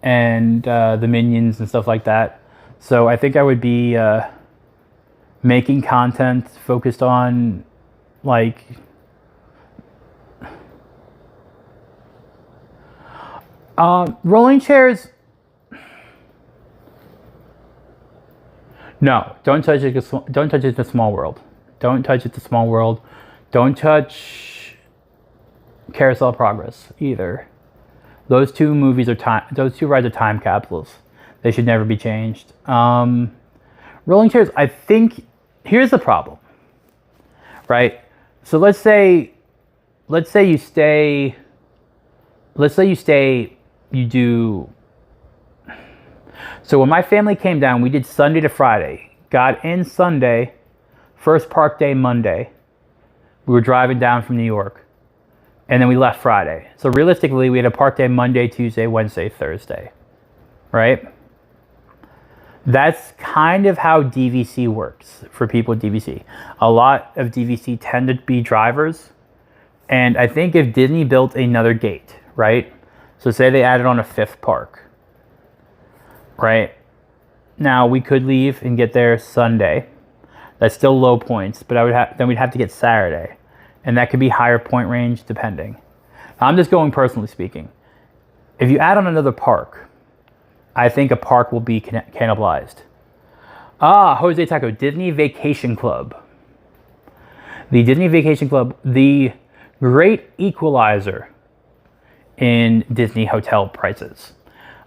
and the Minions and stuff like that. So I think I would be making content focused on like rolling chairs. No, don't touch it. Don't touch it. The Small World. Don't touch it. The Small World. Don't touch Carousel of Progress either. Those two movies are those two rides are time capsules. They should never be changed. Rolling chairs. I think here's the problem. Right. So let's say you stay. You do. So when my family came down, we did Sunday to Friday. Got in Sunday, first park day Monday. We were driving down from New York. And then we left Friday. So realistically, we had a park day Monday, Tuesday, Wednesday, Thursday. Right? That's kind of how DVC works for people with DVC. A lot of DVC tend to be drivers. And I think if Disney built another gate, right? So say they added on a fifth park. Right? Now we could leave and get there Sunday. That's still low points, but then we'd have to get Saturday. And that could be higher point range depending. I'm just going personally speaking. If you add on another park, I think a park will be cannibalized. Jose Taco, Disney Vacation Club. The Disney Vacation Club, the great equalizer in Disney hotel prices.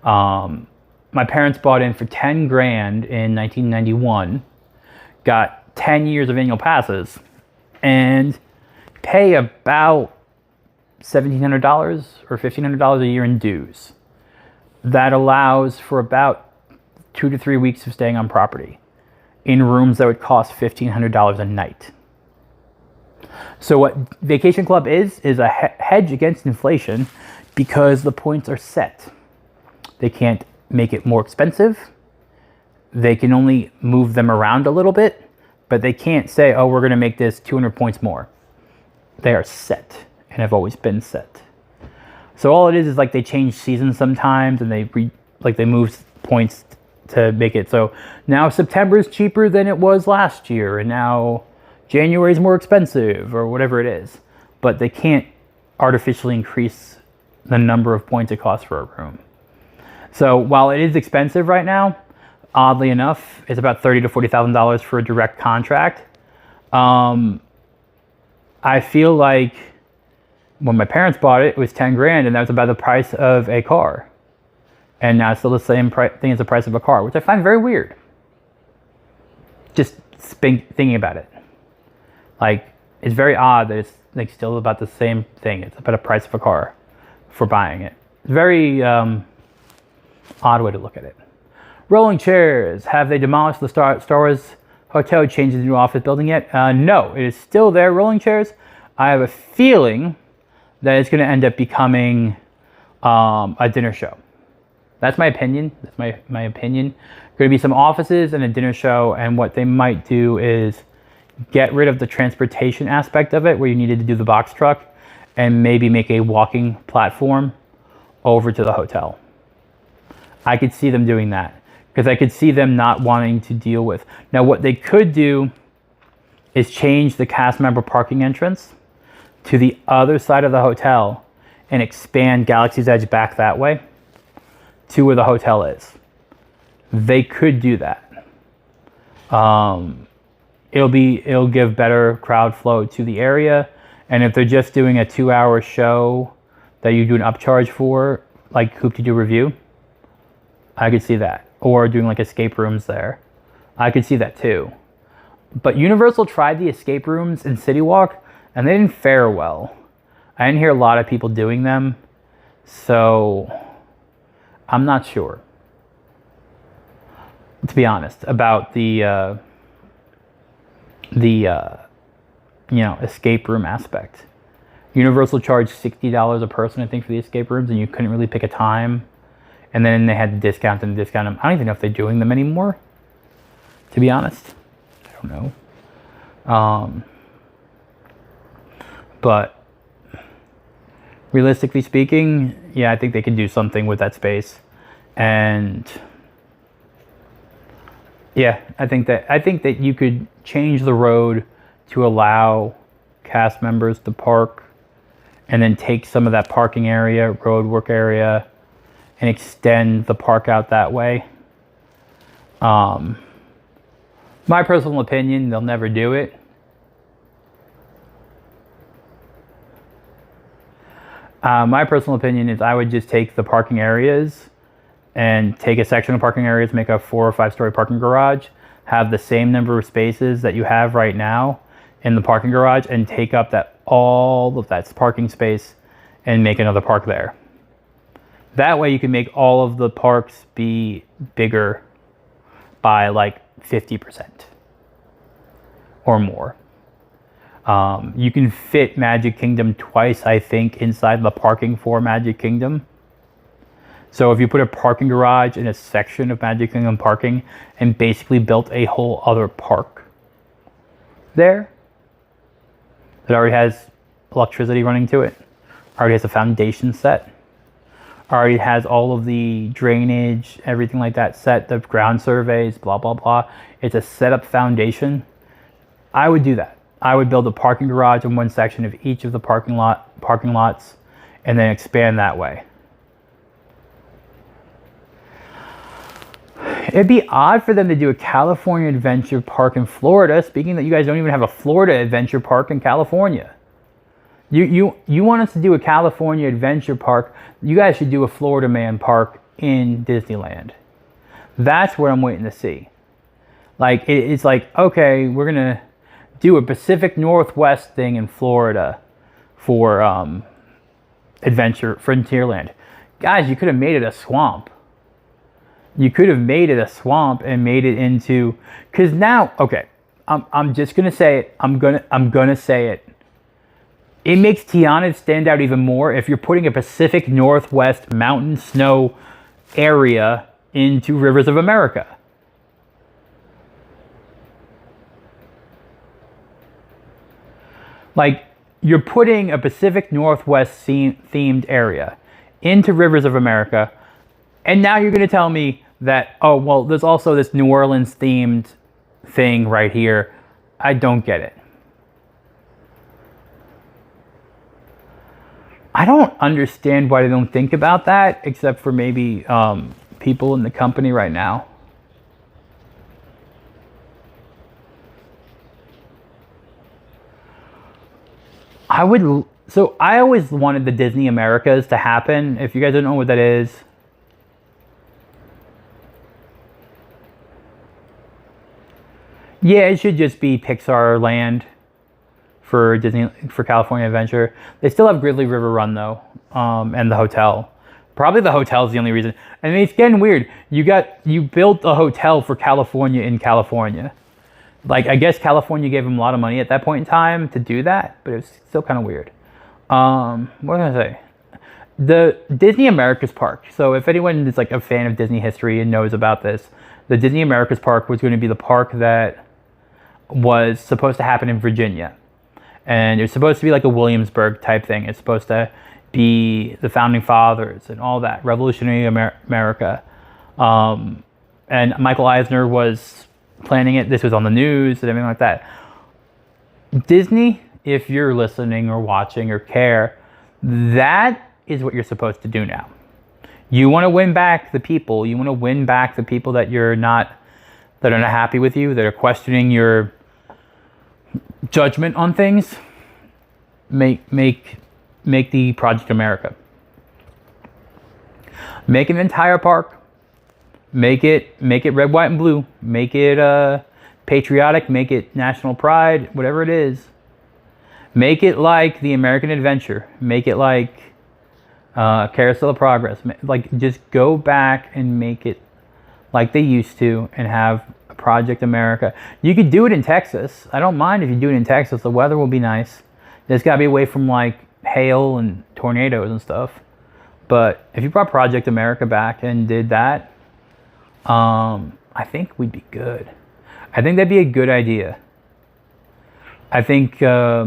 My parents bought in for $10,000 in 1991, got 10 years of annual passes, and pay about $1,700 or $1,500 a year in dues. That allows for about 2 to 3 weeks of staying on property in rooms that would cost $1,500 a night. So what Vacation Club is a hedge against inflation because the points are set. They can't make it more expensive. They can only move them around a little bit, but they can't say, oh, we're going to make this 200 points more. They are set and have always been set. So all it is like they change seasons sometimes and they move points to make it. So now September is cheaper than it was last year, and now January is more expensive or whatever it is. But they can't artificially increase the number of points it costs for a room. So while it is expensive right now, oddly enough, it's about $30,000 to $40,000 for a direct contract. I feel like when my parents bought it, it was $10,000, and that was about the price of a car. And now it's still the same thing as the price of a car, which I find very weird. Just thinking about it. Like, it's very odd that it's like still about the same thing. It's about the price of a car for buying it. It's very odd way to look at it. Rolling chairs. Have they demolished the Star Wars Hotel, changed the new office building yet? No, it is still there. Rolling chairs. I have a feeling that it's going to end up becoming a dinner show. That's my opinion. That's my opinion. Going to be some offices and a dinner show, and what they might do is get rid of the transportation aspect of it, where you needed to do the box truck, and maybe make a walking platform over to the hotel. I could see them doing that, because I could see them not wanting to deal with. Now, what they could do is change the cast member parking entrance to the other side of the hotel and expand Galaxy's Edge back that way to where the hotel is. They could do that. It'll give better crowd flow to the area. And if they're just doing a 2-hour show that you do an upcharge for, like Hoop-Dee-Doo Review, I could see that. Or doing like escape rooms there. I could see that too. But Universal tried the escape rooms in City Walk, and they didn't fare well. I didn't hear a lot of people doing them, so I'm not sure, to be honest, about the escape room aspect. Universal charged $60 a person, I think, for the escape rooms, and you couldn't really pick a time. And then they had the discount and discount them. I don't even know if they're doing them anymore, to be honest. I don't know. But realistically speaking, yeah, I think they could do something with that space. And yeah, I think that you could change the road to allow cast members to park, and then take some of that parking area, road work area, and extend the park out that way. My personal opinion, they'll never do it. My personal opinion is I would just take the parking areas and take a section of parking areas, make a 4 or 5 story parking garage, have the same number of spaces that you have right now in the parking garage, and take up all of that parking space and make another park there. That way you can make all of the parks be bigger by like 50% or more. You can fit Magic Kingdom twice, I think, inside the parking for Magic Kingdom. So if you put a parking garage in a section of Magic Kingdom parking and basically built a whole other park there that already has electricity running to it, already has a foundation set, already has all of the drainage, everything like that set, the ground surveys, blah, blah, blah. It's a set up foundation. I would do that. I would build a parking garage in one section of each of the parking lots, and then expand that way. It'd be odd for them to do a California Adventure Park in Florida, speaking that you guys don't even have a Florida Adventure Park in California. You want us to do a California Adventure Park, you guys should do a Florida Man Park in Disneyland. That's what I'm waiting to see. Like, it's like, okay, we're going to do a Pacific Northwest thing in Florida for Adventure Frontierland. Guys, you could have made it a swamp. You could have made it a swamp and made it into, because now, okay, I'm just gonna say it. I'm gonna say it. It makes Tiana stand out even more if you're putting a Pacific Northwest mountain snow area into Rivers of America. Like, you're putting a Pacific Northwest themed area into Rivers of America, and now you're going to tell me that, oh, well, there's also this New Orleans themed thing right here. I don't get it. I don't understand why they don't think about that, except for maybe people in the company right now. So I always wanted the Disney Americas to happen. If you guys don't know what that is, yeah, it should just be Pixar Land for Disney, for California Adventure. They still have Grizzly River Run though, and the hotel. Probably the hotel is the only reason. I mean, it's getting weird. You built a hotel for California in California. Like, I guess California gave them a lot of money at that point in time to do that, but it was still kind of weird. What was I gonna say? The Disney America's Park. So if anyone is like a fan of Disney history and knows about this, the Disney America's Park was going to be the park that was supposed to happen in Virginia. And it was supposed to be like a Williamsburg type thing. It's supposed to be the founding fathers and all that, revolutionary America. And Michael Eisner was planning it. This was on the news and everything like that. Disney, if you're listening or watching or care, that is what you're supposed to do now. You want to win back the people. You want to win back the people that are not happy with you, that are questioning your judgment on things. Make the Project America. Make an entire park. Make it red, white, and blue. Make it patriotic. Make it national pride. Whatever it is. Make it like the American Adventure. Make it like Carousel of Progress. Like, just go back and make it like they used to, and have a Project America. You could do it in Texas. I don't mind if you do it in Texas. The weather will be nice. There's got to be away from like hail and tornadoes and stuff. But if you brought Project America back and did that, I think we'd be good. I think that'd be a good idea. I think, I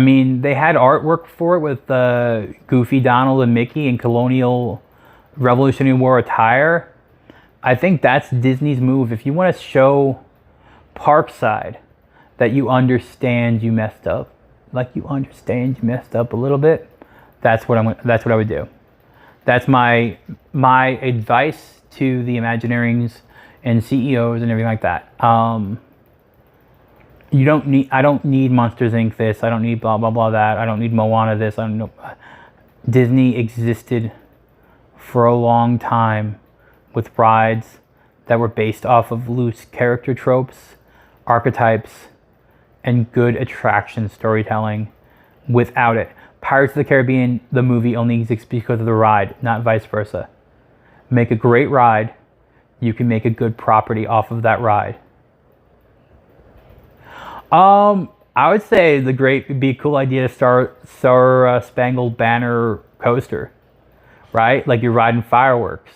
mean, they had artwork for it with Goofy, Donald, and Mickey in colonial Revolutionary War attire. I think that's Disney's move. If you want to show Parkside that you understand you messed up, like you understand you messed up a little bit, that's what I would do. That's my advice to the Imagineerings and CEOs and everything like that. I don't need Monsters Inc. this. I don't need blah, blah, blah that. I don't need Moana this. I don't know. Disney existed for a long time with rides that were based off of loose character tropes, archetypes, and good attraction storytelling. Without it, Pirates of the Caribbean, the movie, only exists because of the ride, not vice versa. Make a great ride. You can make a good property off of that ride. I would say it'd be a cool idea to start Star Spangled Banner coaster, right? Like you're riding fireworks.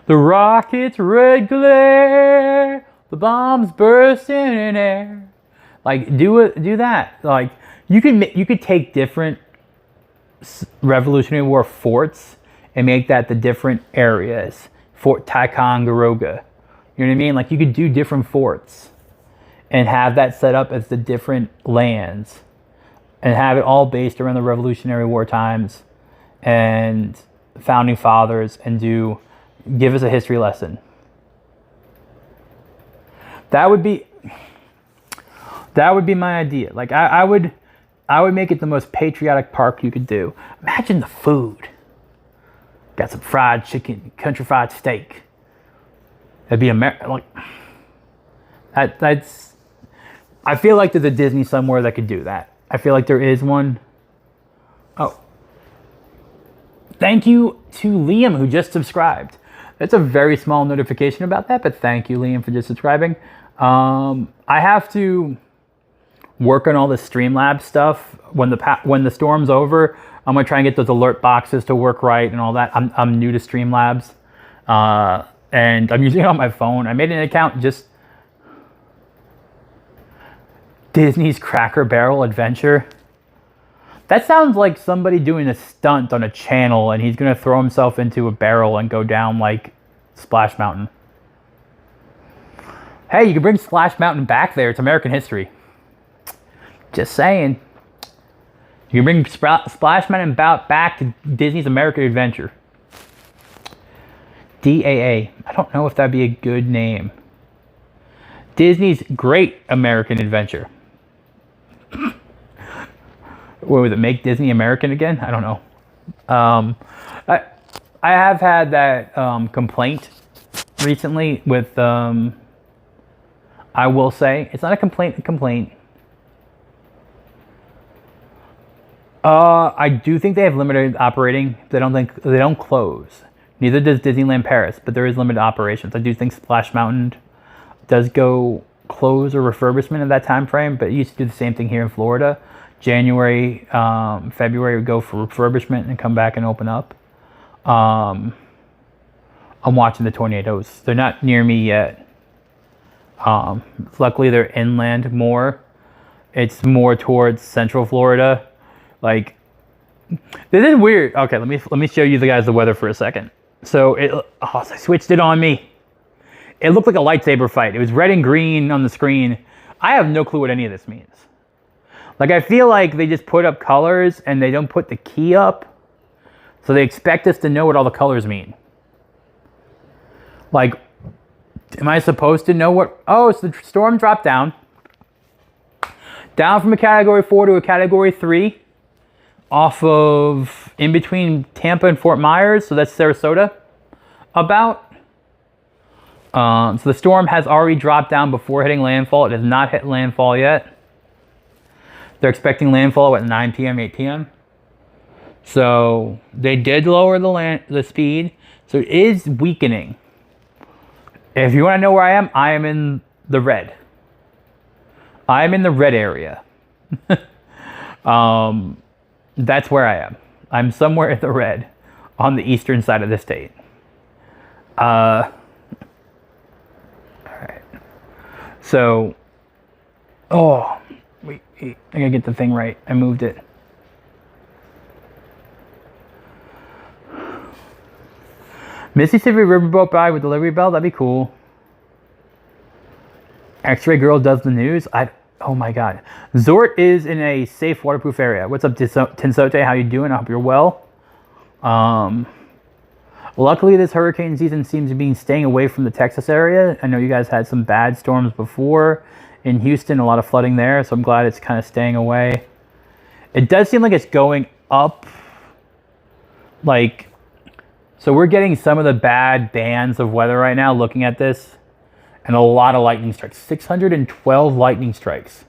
The rockets red glare, the bombs bursting in air. Like do that. Like you could take different Revolutionary War forts and make that the different areas. Fort Ticonderoga. You know what I mean? Like you could do different forts and have that set up as the different lands and have it all based around the Revolutionary War times and founding fathers, and give us a history lesson. That would be my idea. Like I would make it the most patriotic park you could do. Imagine the food. Got some fried chicken, country fried steak. That'd be like that's. I feel like there's a Disney somewhere that could do that. I feel like there is one. Oh. Thank you to Liam, who just subscribed. That's a very small notification about that, but thank you, Liam, for just subscribing. I have to work on all the Streamlabs stuff. When the storm's over, I'm going to try and get those alert boxes to work right and all that. I'm new to Streamlabs, and I'm using it on my phone. I made an account just... Disney's Cracker Barrel Adventure. That sounds like somebody doing a stunt on a channel and he's going to throw himself into a barrel and go down like Splash Mountain. Hey, you can bring Splash Mountain back there. It's American history. Just saying. You can bring Splash Mountain back to Disney's American Adventure. DAA. I don't know if that'd be a good name. Disney's Great American Adventure. What was it? Make Disney American again? I don't know. I have had that complaint recently with. I will say it's not a complaint. I do think they have limited operating. They don't close. Neither does Disneyland Paris, but there is limited operations. I do think Splash Mountain does go close or refurbishment at that time frame, but it used to do the same thing here in Florida. January, February would go for refurbishment and come back and open up. I'm watching the tornadoes. They're not near me yet. Luckily, they're inland more. It's more towards central Florida. Like, this is weird. Okay, let me show you guys the weather for a second. So I switched it on me. It looked like a lightsaber fight. It was red and green on the screen. I have no clue what any of this means. Like, I feel like they just put up colors and they don't put the key up. So they expect us to know what all the colors mean. Like, am I supposed to know what? Oh, so the storm dropped down. Down from a category 4 to a category 3. Off of, in between Tampa and Fort Myers. So that's Sarasota. About. So the storm has already dropped down before hitting landfall. It has not hit landfall yet. They're expecting landfall at 9 p.m., 8 p.m. So they did lower the speed. So it is weakening. If you want to know where I am in the red. I am in the red area. That's where I am. I'm somewhere in the red on the eastern side of the state. All right. So, wait, I gotta get the thing right. I moved it. Mississippi Riverboat by with delivery bell. That'd be cool. X-Ray Girl does the news. Oh my God. Zort is in a safe, waterproof area. What's up, Tinsote? How you doing? I hope you're well. Luckily, this hurricane season seems to be staying away from the Texas area. I know you guys had some bad storms before in Houston, a lot of flooding there, so I'm glad it's kind of staying away. It does seem like it's going up. Like, so we're getting some of the bad bands of weather right now looking at this. And a lot of lightning strikes. 612 lightning strikes.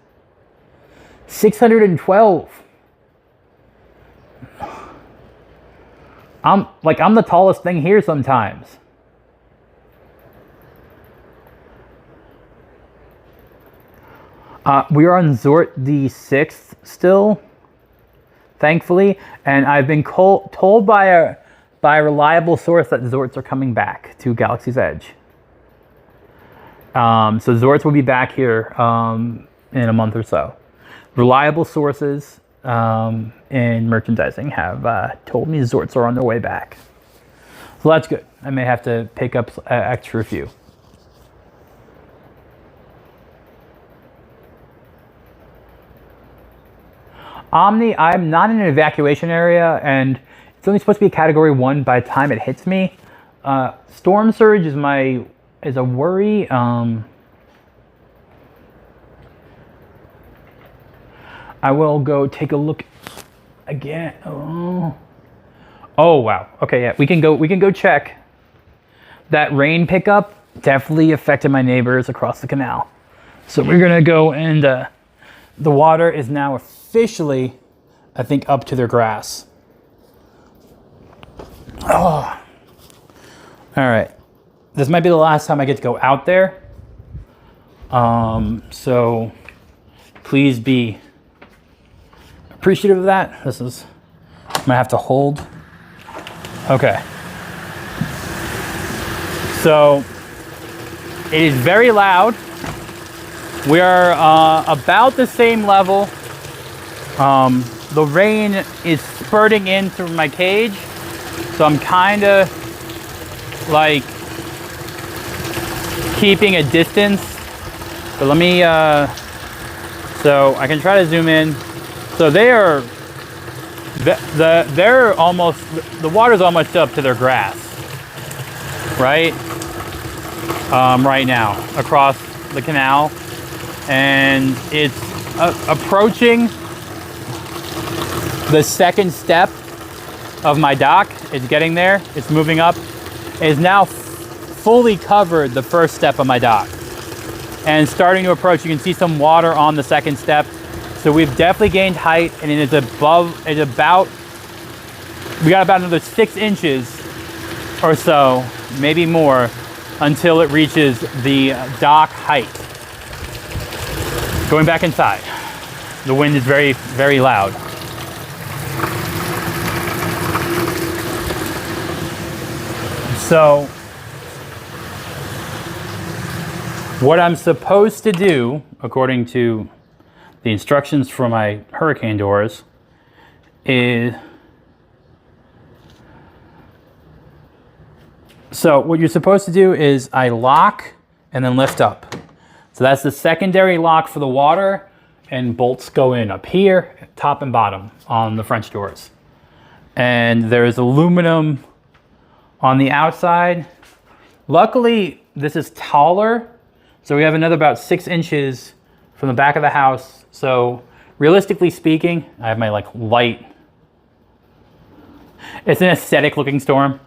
612. I'm the tallest thing here sometimes. We are on Zort the 6th still, thankfully, and I've been told by a reliable source that Zorts are coming back to Galaxy's Edge. So Zorts will be back here in a month or so. Reliable sources in merchandising have told me Zorts are on their way back. So that's good. I may have to pick up an extra few. Omni, I'm not in an evacuation area, and it's only supposed to be category 1 by the time it hits me. Storm surge is a worry. I will go take a look again. Oh wow. Okay, yeah. We can go check. That rain pickup definitely affected my neighbors across the canal. So we're gonna go, and the water is now officially, I think, up to their grass. Oh. All right. This might be the last time I get to go out there. So please be appreciative of that. I'm gonna have to hold. Okay. So it is very loud. We are about the same level. The rain is spurting in through my cage. So I'm kind of like keeping a distance. But let me, so I can try to zoom in. So they're almost, the water's almost up to their grass, right? Right now across the canal, and it's approaching the second step of my dock. It's getting there. It's moving up. It is now fully covered the first step of my dock, and starting to approach. You can see some water on the second step. So we've definitely gained height, and it is above. It's about. We got about another 6 inches or so, maybe more, until it reaches the dock height. Going back inside. The wind is very, very loud. So, what I'm supposed to do, according to the instructions for my hurricane doors, is... So what you're supposed to do is I lock and then lift up. So that's the secondary lock for the water, and bolts go in up here, top and bottom on the French doors. And there's aluminum on the outside. Luckily, this is taller, so we have another about 6 inches from the back of the house. So realistically speaking, I have my light. It's an aesthetic looking storm.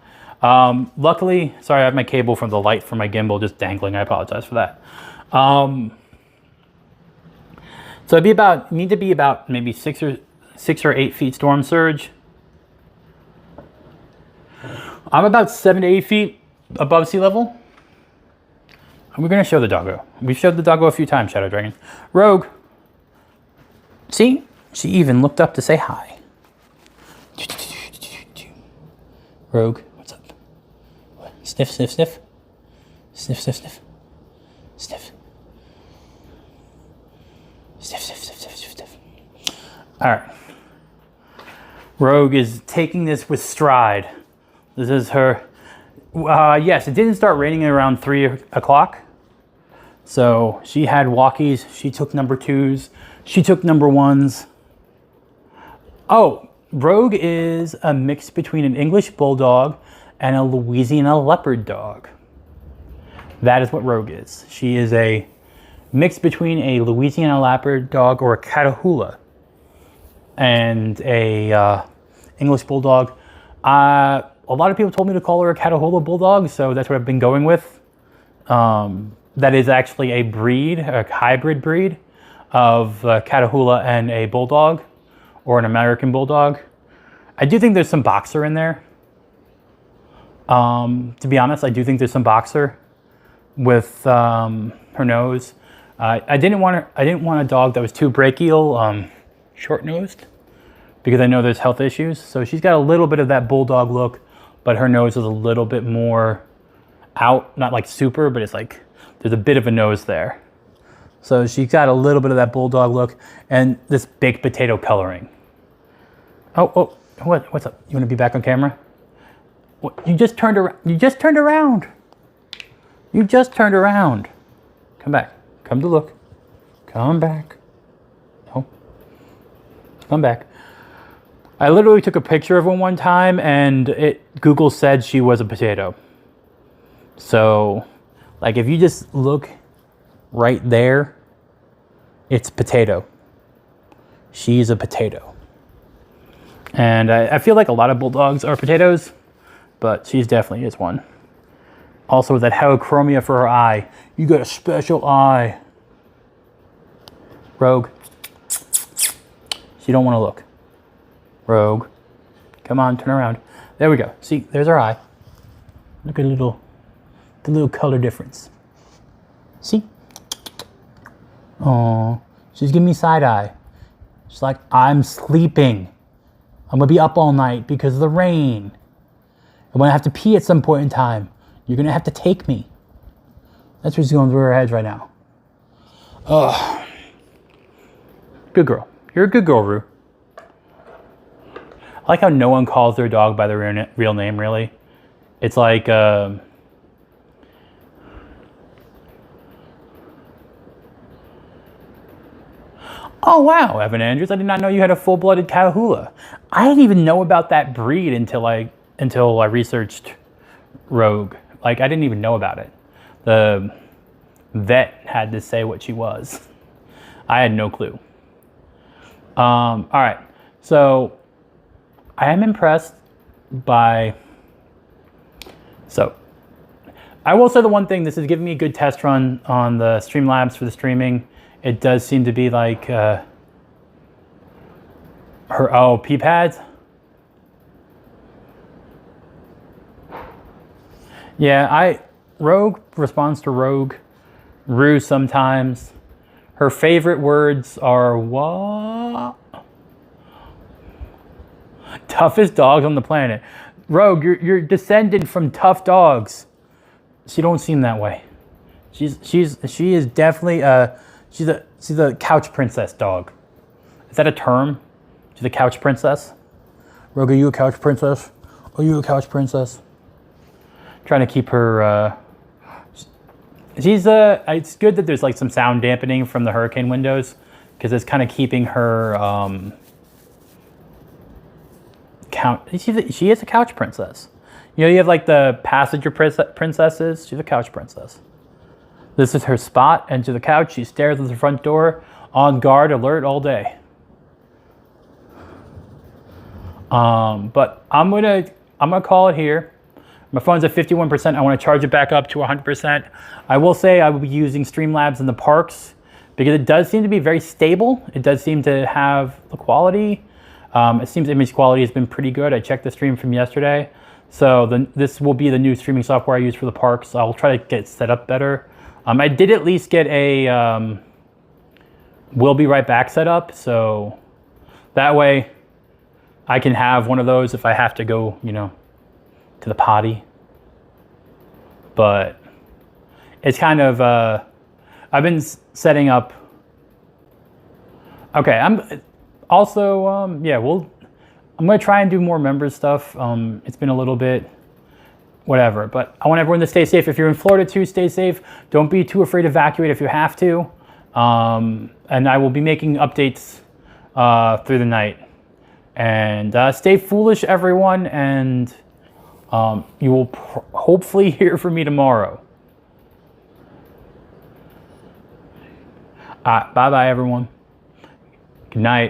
Luckily, sorry, I have my cable from the light from my gimbal just dangling. I apologize for that. So it'd need to be about maybe 6 or 8 feet storm surge. I'm about 7 to 8 feet above sea level. And we're gonna show the doggo. We've showed the doggo a few times, Shadow Dragon. Rogue. See? She even looked up to say hi. Rogue. Sniff, sniff, sniff. Sniff, sniff, sniff. Sniff. Sniff, sniff, sniff, sniff, sniff, sniff. All right. Rogue is taking this with stride. This is her. Yes, it didn't start raining around 3 o'clock. So she had walkies. She took number 2s. She took number 1s. Oh, Rogue is a mix between an English bulldog and a Louisiana leopard dog. That is what Rogue is. She is a mix between a Louisiana leopard dog or a Catahoula and a English bulldog. A lot of people told me to call her a Catahoula bulldog, so that's what I've been going with. That is actually a breed, a hybrid breed of Catahoula and a bulldog or an American bulldog. I do think there's some boxer in there. To be honest, I do think there's some boxer with her nose. I didn't want a dog that was too brachial, short-nosed, because I know there's health issues. So she's got a little bit of that bulldog look, but her nose is a little bit more out, not like super, but it's like there's a bit of a nose there. So she's got a little bit of that bulldog look and this baked potato coloring. Oh, what's up? You want to be back on camera? What, you just turned around. You just turned around. You just turned around. Come back. Come to look. Come back. No. Come back. I literally took a picture of one time and Google said she was a potato. So, like if you just look right there, it's potato. She's a potato. And I feel like a lot of bulldogs are potatoes, but she's definitely is one. Also with that heterochromia for her eye. You got a special eye. Rogue. She don't want to look. Rogue. Come on, turn around. There we go. See, there's her eye. Look at the little color difference. See? Oh, she's giving me side eye. She's like, I'm sleeping. I'm gonna be up all night because of the rain. And when I have to pee at some point in time, you're gonna have to take me. That's what's going through her head right now. Oh, good girl. You're a good girl, Rue. I like how no one calls their dog by their real name, really. It's like, oh, wow, Evan Andrews. I did not know you had a full-blooded Catahoula. I didn't even know about that breed until I researched Rogue. Like, I didn't even know about it. The vet had to say what she was. I had no clue. All right. So, I am impressed by... So, I will say the one thing, this is giving me a good test run on the Streamlabs for the streaming. It does seem to be like her, pee pads. Yeah, Rogue responds to Rogue. Rue sometimes. Her favorite words are what? Toughest dogs on the planet. Rogue, you're descended from tough dogs. She don't seem that way. She is definitely she's a couch princess dog. Is that a term? She's a couch princess. Rogue, are you a couch princess? Are you a couch princess? Trying to keep her. She's it's good that there's like some sound dampening from the hurricane windows because it's kind of keeping her she is a couch princess. You know, you have like the passenger princesses. She's a couch princess. This is her spot. Enter the couch. She stares at the front door, on guard, alert all day. But I'm gonna call it here. My phone's at 51%. I want to charge it back up to 100%. I will say I will be using Streamlabs in the parks because it does seem to be very stable. It does seem to have the quality. It seems image quality has been pretty good. I checked the stream from yesterday. So this will be the new streaming software I use for the parks. I'll try to get it set up better. I did at least get a We'll Be Right Back set up. So that way I can have one of those if I have to go, you know, to the potty. But it's kind of, I've been setting up. Okay, I'm also, yeah, I'm going to try and do more members stuff. It's been a little bit, whatever, but I want everyone to stay safe. If you're in Florida too, stay safe. Don't be too afraid to evacuate if you have to. And I will be making updates through the night. And stay foolish, everyone, and you will hopefully hear from me tomorrow. Bye-bye, everyone. Good night.